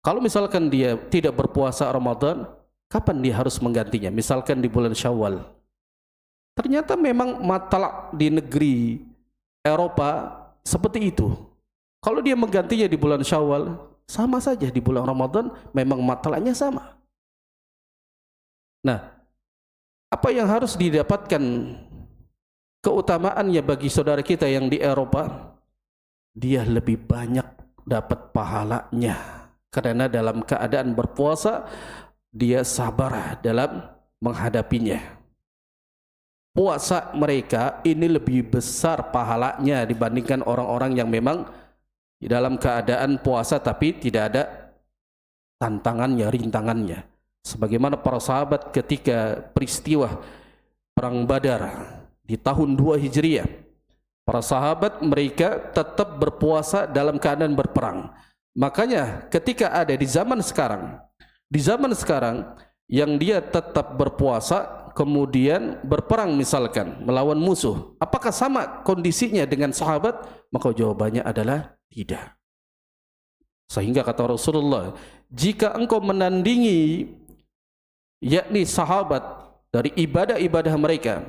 Kalau misalkan dia tidak berpuasa Ramadan, kapan dia harus menggantinya? Misalkan di bulan Syawal. Ternyata memang matlak di negeri Eropa seperti itu. Kalau dia menggantinya di bulan Syawal, sama saja di bulan Ramadan memang matlaknya sama. Nah, apa yang harus didapatkan keutamaannya bagi saudara kita yang di Eropa? Dia lebih banyak dapat pahalanya. Karena dalam keadaan berpuasa, dia sabar dalam menghadapinya. Puasa mereka ini lebih besar pahalanya dibandingkan orang-orang yang memang di dalam keadaan puasa tapi tidak ada tantangannya, rintangannya. Sebagaimana para sahabat ketika peristiwa Perang Badar di tahun 2 Hijriah, para sahabat mereka tetap berpuasa dalam keadaan berperang. Makanya ketika ada di zaman sekarang yang dia tetap berpuasa kemudian berperang misalkan melawan musuh, apakah sama kondisinya dengan sahabat? Maka jawabannya adalah tidak. Sehingga kata Rasulullah, jika engkau menandingi yakni sahabat dari ibadah-ibadah mereka,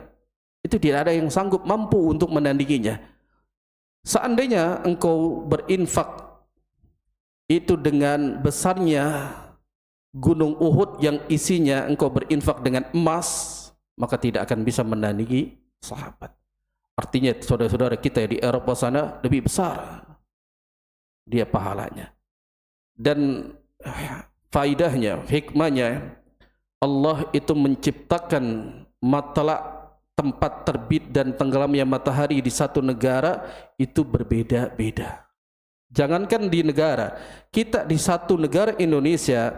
itu tidak ada yang sanggup mampu untuk menandinginya. Seandainya engkau berinfak itu dengan besarnya gunung Uhud yang isinya engkau berinfak dengan emas, maka tidak akan bisa menandingi sahabat. Artinya saudara-saudara kita di Eropa sana lebih besar dia pahalanya. Dan faidahnya, hikmahnya, Allah itu menciptakan matlak tempat terbit dan tenggelamnya matahari di satu negara itu berbeda-beda. Jangankan di negara, kita di satu negara Indonesia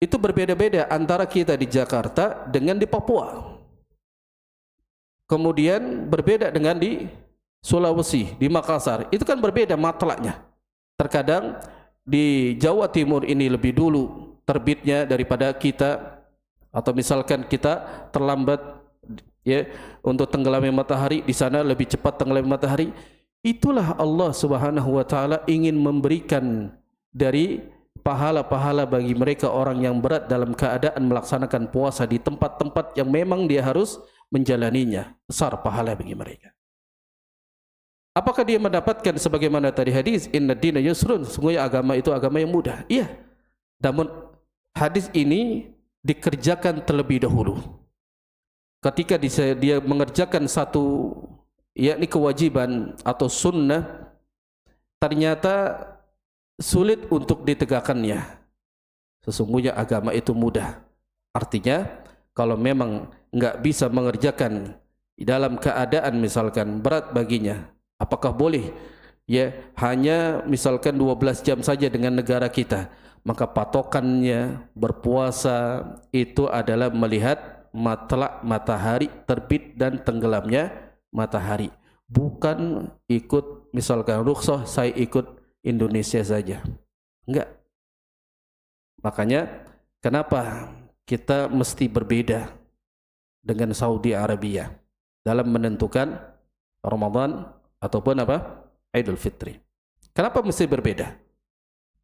itu berbeda-beda antara kita di Jakarta dengan di Papua. Kemudian berbeda dengan di Sulawesi, di Makassar. Itu kan berbeda matlaknya. Terkadang di Jawa Timur ini lebih dulu terbitnya daripada kita, atau misalkan kita terlambat ya untuk tenggelamnya matahari, di sana lebih cepat tenggelamnya matahari. Itulah Allah Subhanahu wa taala ingin memberikan dari pahala-pahala bagi mereka orang yang berat dalam keadaan melaksanakan puasa di tempat-tempat yang memang dia harus menjalaninya. Besar pahala bagi mereka. Apakah dia mendapatkan sebagaimana tadi hadis, inna dina yusrun, sungguhnya agama itu agama yang mudah? Iya. Namun hadis ini dikerjakan terlebih dahulu. Ketika dia mengerjakan satu yakni kewajiban atau sunnah, ternyata sulit untuk ditegakkannya. Sesungguhnya agama itu mudah. Artinya kalau memang enggak bisa mengerjakan di dalam keadaan misalkan berat baginya, apakah boleh ya hanya misalkan 12 jam saja dengan negara kita? Maka patokannya berpuasa itu adalah melihat matlak matahari terbit dan tenggelamnya matahari, bukan ikut misalkan rukhsah saya ikut Indonesia saja, enggak. Makanya kenapa kita mesti berbeda dengan Saudi Arabia dalam menentukan Ramadan ataupun apa? Idul Fitri. Kenapa mesti berbeda?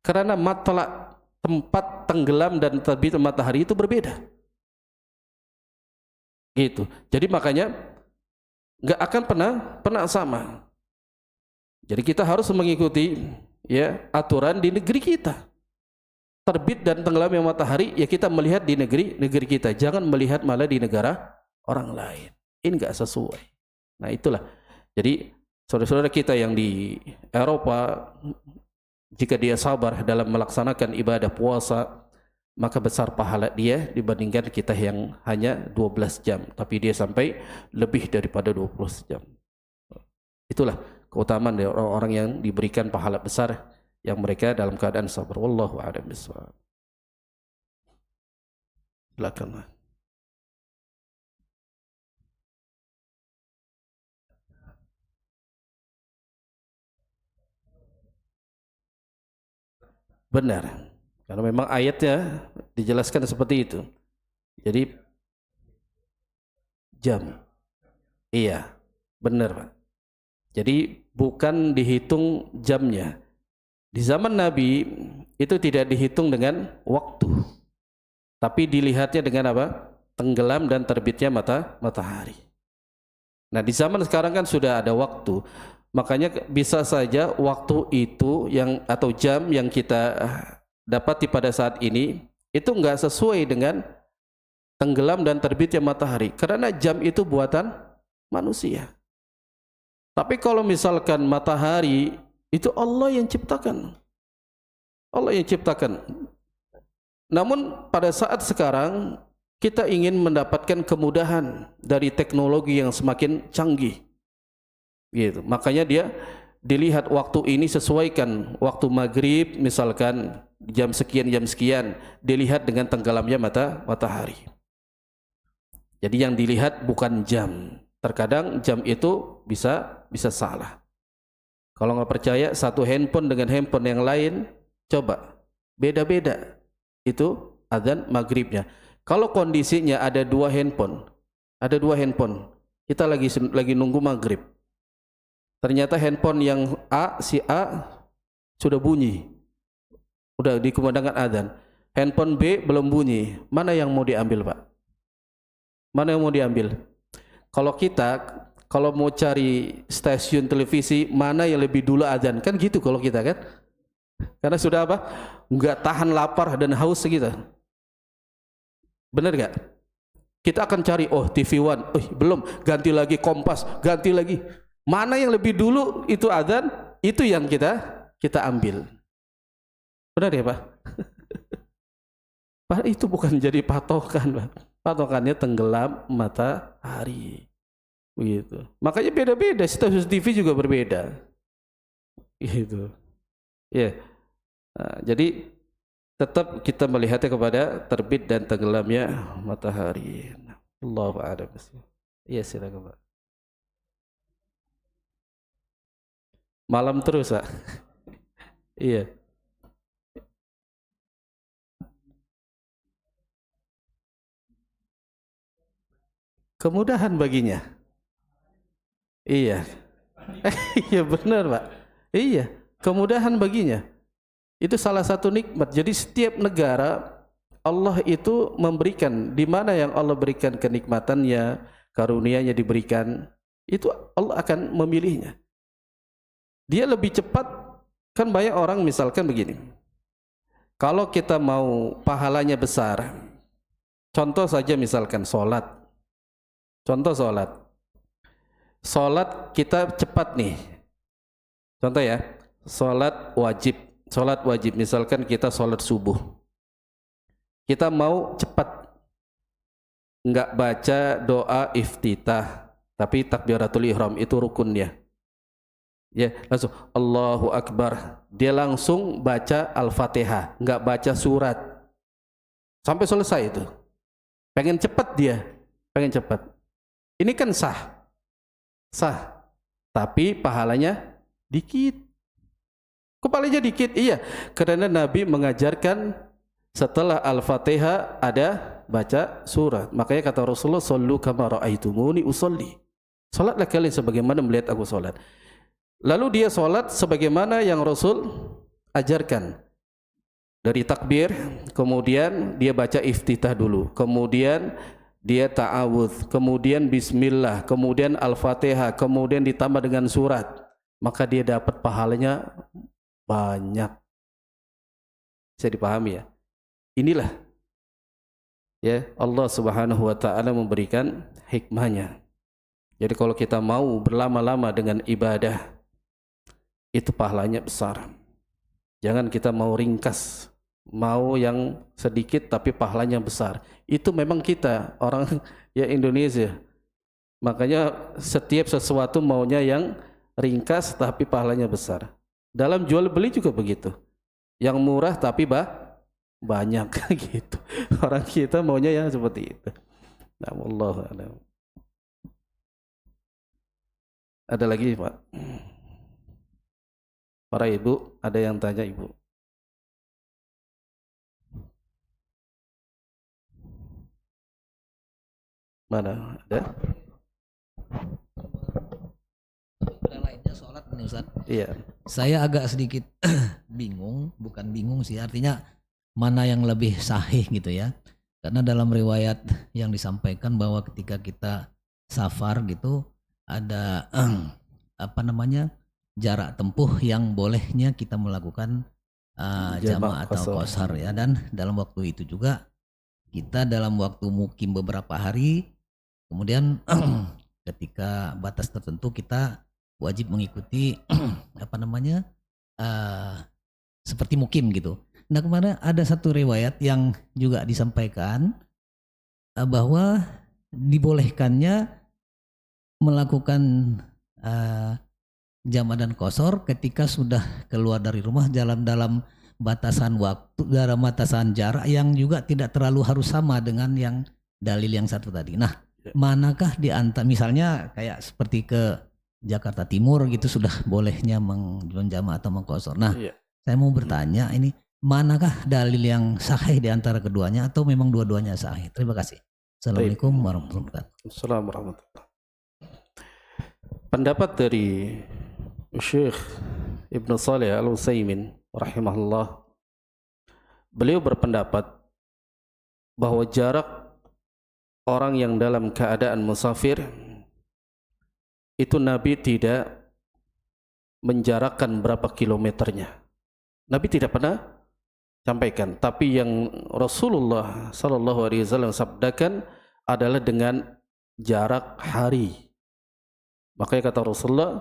Karena matlak tempat tenggelam dan terbit matahari itu berbeda. Gitu. Jadi makanya nggak akan pernah sama. Jadi kita harus mengikuti ya aturan di negeri kita. Terbit dan tenggelamnya matahari ya kita melihat di negeri kita, jangan melihat malah di negara orang lain. Ini nggak sesuai. Nah itulah. Jadi saudara-saudara kita yang di Eropa Jika dia sabar dalam melaksanakan ibadah puasa, maka besar pahala dia dibandingkan kita yang hanya 12 jam, tapi dia sampai lebih daripada 20 jam. Itulah keutamaan dari orang-orang yang diberikan pahala besar, yang mereka dalam keadaan sabar. Wallahu a'lam bishawab. Silakan. Benar, karena memang ayatnya dijelaskan seperti itu. Jadi jam, iya, benar Pak. Jadi bukan dihitung jamnya. Di zaman Nabi itu tidak dihitung dengan waktu, tapi dilihatnya dengan apa? Tenggelam dan terbitnya matahari. Nah, di zaman sekarang kan sudah ada waktu. Makanya bisa saja waktu itu yang atau jam yang kita dapati pada saat ini itu enggak sesuai dengan tenggelam dan terbitnya matahari, karena jam itu buatan manusia. Tapi kalau misalkan matahari itu Allah yang ciptakan. Allah yang ciptakan. Namun pada saat sekarang kita ingin mendapatkan kemudahan dari teknologi yang semakin canggih. Gitu. Makanya dia dilihat waktu ini sesuaikan waktu maghrib misalkan jam sekian dilihat dengan tenggelamnya matahari. Jadi yang dilihat bukan jam. Terkadang jam itu bisa salah. Kalau nggak percaya satu handphone dengan handphone yang lain, coba beda-beda itu adzan maghribnya. Kalau kondisinya ada dua handphone, kita lagi nunggu maghrib. Ternyata handphone yang si A sudah bunyi, udah dikumandangkan adzan. Handphone B belum bunyi. Mana yang mau diambil, Pak? Mana yang mau diambil? Kalau mau cari stasiun televisi, mana yang lebih dulu adzan? Kan gitu kalau kita kan? Karena sudah apa? Enggak tahan lapar dan haus kita. Benar gak? Kita akan cari, oh TV One, belum, ganti lagi Kompas, ganti lagi. Mana yang lebih dulu itu adzan, itu yang kita ambil. Benar ya Pak? Pak, itu bukan jadi patokan Pak. Patokannya tenggelam matahari. Begitu. Makanya beda-beda, stasiun TV juga berbeda. Gitu. Ya. Nah, jadi tetap kita melihatnya kepada terbit dan tenggelamnya matahari. Allahu a'lam. Iya, silakan Pak. Malam terus, Pak. Iya. Kemudahan baginya. Iya. Iya benar, Pak. Iya, kemudahan baginya. Itu salah satu nikmat. Jadi setiap negara Allah itu memberikan, di mana yang Allah berikan kenikmatannya, karunia-Nya diberikan, itu Allah akan memilihnya. Dia lebih cepat. Kan banyak orang misalkan begini, kalau kita mau pahalanya besar, contoh saja misalkan sholat, sholat kita cepat nih, contoh ya, sholat wajib misalkan kita sholat subuh, kita mau cepat, enggak baca doa iftitah, tapi takbiratul ihram itu rukunnya. Ya, langsung Allahu Akbar. Dia langsung baca Al-Fatihah, enggak baca surat. Sampai selesai itu. Pengen cepat dia, pengen cepat. Ini kan sah. Tapi pahalanya dikit. Kepalanya dikit, iya. Karena Nabi mengajarkan setelah Al-Fatihah ada baca surat. Makanya kata Rasulullah, "Shallu kama ra'aitumuni usolli." Salatlah kalian sebagaimana melihat aku salat. Lalu dia sholat sebagaimana yang Rasul ajarkan. Dari takbir, kemudian dia baca iftitah dulu, kemudian dia ta'awudz, kemudian bismillah, kemudian al-fatihah, kemudian ditambah dengan surat. Maka dia dapat pahalanya banyak. Bisa dipahami ya? Inilah ya Allah Subhanahu wa taala memberikan hikmahnya. Jadi kalau kita mau berlama-lama dengan ibadah, itu pahalanya besar. Jangan kita mau ringkas, mau yang sedikit tapi pahalanya besar. Itu memang kita orang ya Indonesia. Makanya setiap sesuatu maunya yang ringkas tapi pahalanya besar. Dalam jual beli juga begitu. Yang murah tapi banyak gitu. Orang kita maunya yang seperti itu. Nah, wallahu a'lam. Ada lagi, Pak? Para ibu, ada yang tanya ibu? Mana? Ada? Lainnya sholat nih Ustaz. Iya. Saya agak sedikit bingung, bukan bingung sih, artinya mana yang lebih sahih gitu ya. Karena dalam riwayat yang disampaikan bahwa ketika kita safar gitu ada apa namanya jarak tempuh yang bolehnya kita melakukan jama' atau qasar ya, dan dalam waktu itu juga kita dalam waktu mukim beberapa hari, kemudian ketika batas tertentu kita wajib mengikuti apa namanya seperti mukim gitu. Nah, kemarin ada satu riwayat yang juga disampaikan bahwa dibolehkannya melakukan jama' dan qasar ketika sudah keluar dari rumah jalan dalam batasan waktu, dalam batasan jarak yang juga tidak terlalu harus sama dengan yang dalil yang satu tadi. Nah, manakah di antara misalnya kayak seperti ke Jakarta Timur gitu sudah bolehnya menjama' atau mengqasar. Nah, saya mau bertanya ini manakah dalil yang sahih di antara keduanya atau memang dua-duanya sahih? Terima kasih. Assalamualaikum warahmatullahi wabarakatuh. Assalamualaikum warahmatullahi wabarakatuh. Pendapat dari Syekh Ibnu Shalih Al-Utsaimin rahimahullah, beliau berpendapat bahwa jarak orang yang dalam keadaan musafir itu Nabi tidak menjarakkan berapa kilometernya. Nabi tidak pernah sampaikan, tapi yang Rasulullah sallallahu alaihi wasallam sabdakan adalah dengan jarak hari. Makanya kata Rasulullah,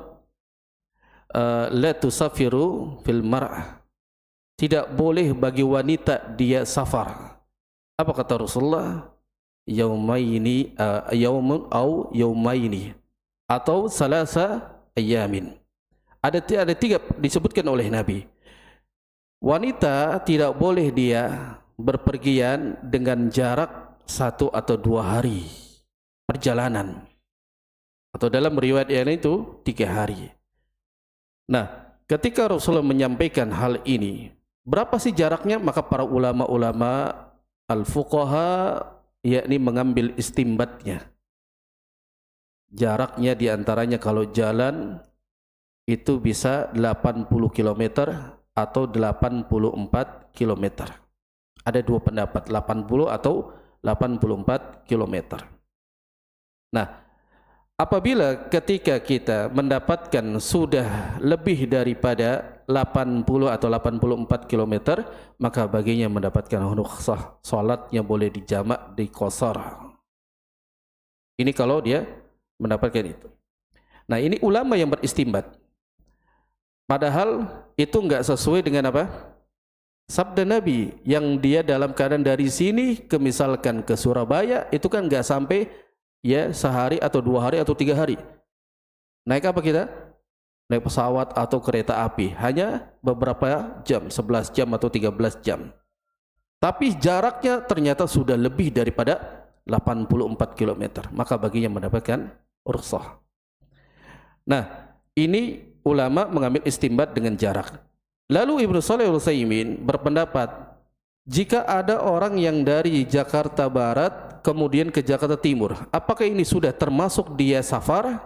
la tusafiru fil mar'ah, tidak boleh bagi wanita dia safar. Apa kata Rasulullah? Yaumaini yaumun au yaumaini atau salasa ayamin. Ada tiga disebutkan oleh Nabi. Wanita tidak boleh dia berpergian dengan jarak 1 atau 2 hari perjalanan, atau dalam riwayat yang itu 3 hari. Nah, ketika Rasulullah menyampaikan hal ini, berapa sih jaraknya? Maka para ulama-ulama al-fuqaha yakni mengambil istimbatnya. Jaraknya diantaranya kalau jalan itu bisa 80 km atau 84 km. Ada dua pendapat, 80 atau 84 km. Nah, apabila ketika kita mendapatkan sudah lebih daripada 80 atau 84 km, maka baginya mendapatkan rukhsah, salatnya boleh dijamak, diqasar. Ini kalau dia mendapatkan itu. Nah, ini ulama yang beristimbat. Padahal itu enggak sesuai dengan apa? Sabda Nabi yang dia dalam keadaan dari sini ke misalkan ke Surabaya itu kan enggak sampai ya sehari atau 2 hari atau 3 hari. Naik apa kita? Naik pesawat atau kereta api. Hanya beberapa jam, 11 jam atau 13 jam. Tapi jaraknya ternyata sudah lebih daripada 84 km. Maka baginya mendapatkan rukhsah. Nah, ini ulama mengambil istimbat dengan jarak. Lalu Ibnu Shalih Al-Utsaimin berpendapat, jika ada orang yang dari Jakarta Barat kemudian ke Jakarta Timur, apakah ini sudah termasuk dia safar?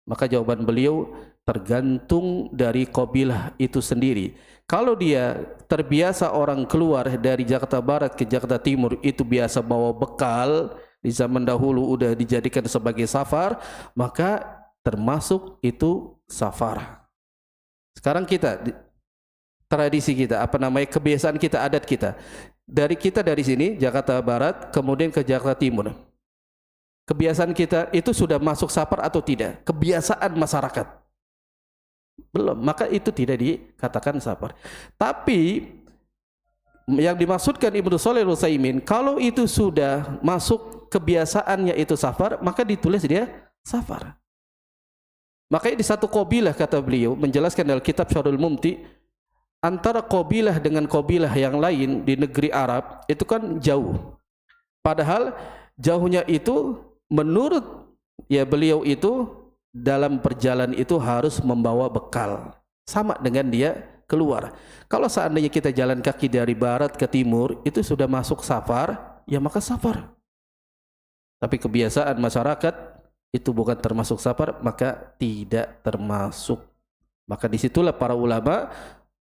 Maka jawaban beliau tergantung dari qabilah itu sendiri. Kalau dia terbiasa orang keluar dari Jakarta Barat ke Jakarta Timur itu biasa bawa bekal, di zaman dahulu udah dijadikan sebagai safar, maka termasuk itu safar. Sekarang kita tradisi kita, apa namanya, kebiasaan kita, adat kita. Dari sini Jakarta Barat kemudian ke Jakarta Timur. Kebiasaan kita itu sudah masuk safar atau tidak? Kebiasaan masyarakat. belum, maka itu tidak dikatakan safar. Tapi yang dimaksudkan Ibnu Shalih Al-Utsaimin, kalau itu sudah masuk kebiasaannya itu safar, maka ditulis dia safar. Makanya di satu qabilah, kata beliau menjelaskan dalam kitab Syarhul Mumti, antara qabilah dengan qabilah yang lain di negeri Arab itu kan jauh. Padahal jauhnya itu menurut ya beliau itu dalam perjalanan itu harus membawa bekal. Sama dengan dia keluar. Kalau seandainya kita jalan kaki dari barat ke timur itu sudah masuk safar, ya maka safar. Tapi kebiasaan masyarakat itu bukan termasuk safar, maka tidak termasuk. Maka disitulah para ulama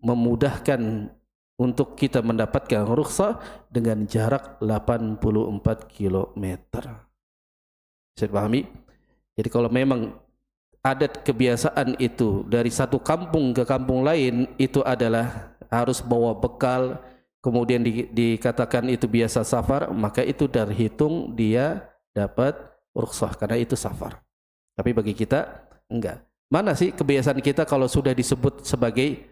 memudahkan untuk kita mendapatkan rukhsah dengan jarak 84 km. Bisa dipahami? Jadi kalau memang adat kebiasaan itu dari satu kampung ke kampung lain itu adalah harus bawa bekal, kemudian dikatakan itu biasa safar, maka itu terhitung dia dapat rukhsah karena itu safar. Tapi bagi kita enggak. Mana sih kebiasaan kita kalau sudah disebut sebagai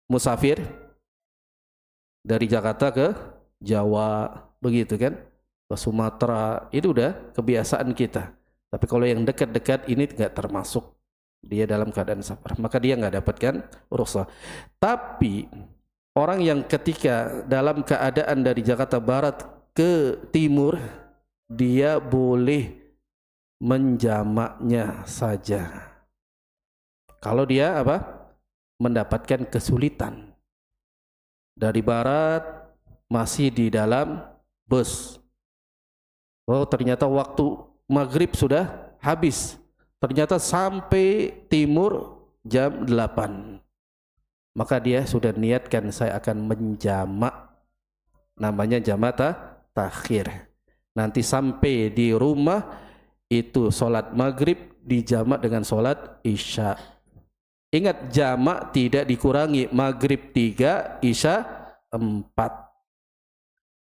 musafir dari Jakarta ke Jawa begitu kan, ke Sumatera, itu udah kebiasaan kita. Tapi kalau yang dekat-dekat ini enggak termasuk dia dalam keadaan safar, maka dia enggak dapatkan rukhsah. Tapi orang yang ketika dalam keadaan dari Jakarta Barat ke timur, dia boleh menjamaknya saja. Kalau dia mendapatkan kesulitan dari barat masih di dalam bus. Oh, ternyata waktu maghrib sudah habis. Ternyata sampai timur jam 8. Maka dia sudah niatkan saya akan menjamak. Namanya jamak takhir. Nanti sampai di rumah itu sholat maghrib dijamak dengan sholat isya. Ingat, jamak tidak dikurangi, maghrib 3, isya 4.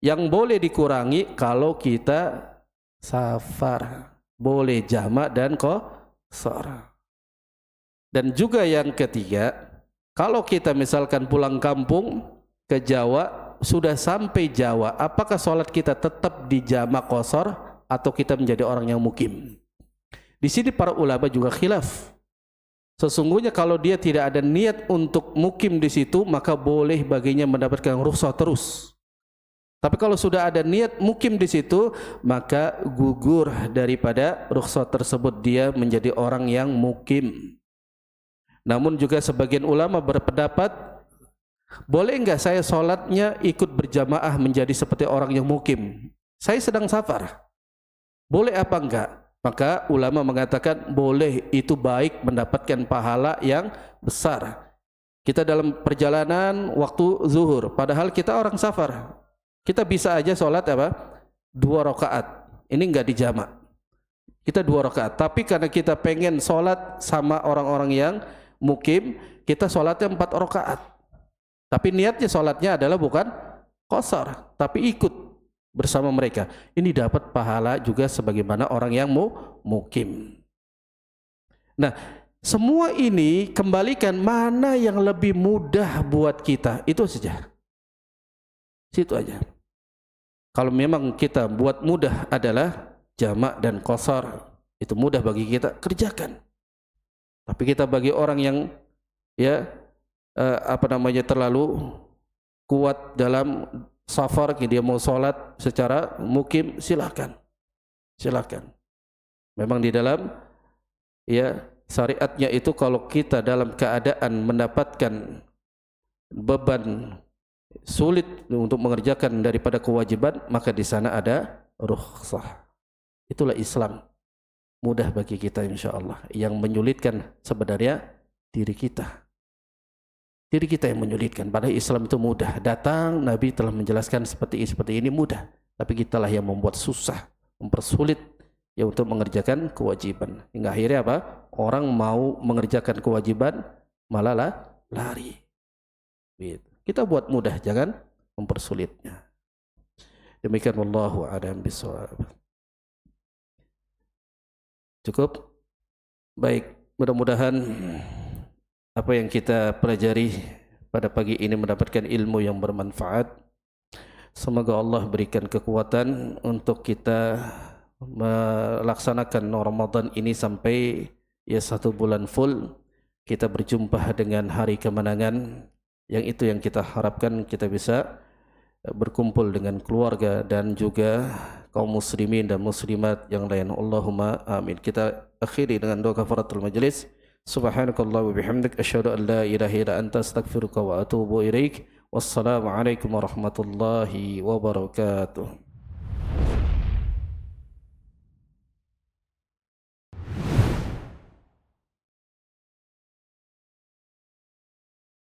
Yang boleh dikurangi kalau kita safar, boleh jamak dan qashar. Dan juga yang ketiga, kalau kita misalkan pulang kampung ke Jawa, sudah sampai Jawa, apakah sholat kita tetap di jamak qashar atau kita menjadi orang yang mukim? Di sini para ulama juga khilaf. Sesungguhnya kalau dia tidak ada niat untuk mukim di situ, maka boleh baginya mendapatkan rukhsah terus. Tapi kalau sudah ada niat mukim di situ, maka gugur daripada rukhsah tersebut, dia menjadi orang yang mukim. Namun juga sebagian ulama berpendapat, boleh enggak saya sholatnya ikut berjamaah menjadi seperti orang yang mukim? Saya sedang safar. Boleh apa enggak? Maka ulama mengatakan boleh, itu baik, mendapatkan pahala yang besar. Kita dalam perjalanan waktu zuhur, padahal kita orang safar. Kita bisa aja sholat 2 rakaat. Ini enggak dijamak. Kita 2 rakaat. Tapi karena kita pengen sholat sama orang-orang yang mukim, kita sholatnya 4 rakaat. Tapi niatnya sholatnya adalah bukan qashar, tapi ikut bersama mereka. Ini dapat pahala juga sebagaimana orang yang mukim. Nah, semua ini kembalikan mana yang lebih mudah buat kita, itu saja. Situ aja. Kalau memang kita buat mudah adalah jamak dan qashar, itu mudah bagi kita, kerjakan. Tapi kita bagi orang yang terlalu kuat dalam safar, dia mau sholat secara mukim, silakan. Memang di dalam syariatnya itu kalau kita dalam keadaan mendapatkan beban sulit untuk mengerjakan daripada kewajiban, maka di sana ada rukhsah. Itulah Islam, mudah bagi kita insyaallah. Yang menyulitkan sebenarnya diri kita. Diri kita yang menyulitkan. Padahal Islam itu mudah. Datang Nabi telah menjelaskan seperti ini mudah. Tapi kitalah yang membuat susah, mempersulit untuk mengerjakan kewajiban. Hingga akhirnya orang mau mengerjakan kewajiban malah lari. Kita buat mudah, jangan mempersulitnya. Demikian, wallahu a'lam bishawab. Cukup? Baik, mudah-mudahan apa yang kita pelajari pada pagi ini mendapatkan ilmu yang bermanfaat. Semoga Allah berikan kekuatan untuk kita melaksanakan Ramadan ini sampai 1 bulan full. Kita berjumpa dengan hari kemenangan, yang itu yang kita harapkan, kita bisa berkumpul dengan keluarga dan juga kaum muslimin dan muslimat yang lain. Allahumma amin. Kita akhiri dengan doa kafaratul majlis. Subhanakallah wa bihamdik, asyhadu an la ilaha illa anta, astaghfiruka wa atubu ilaik. Wassalamu alaikum warahmatullahi wabarakatuh.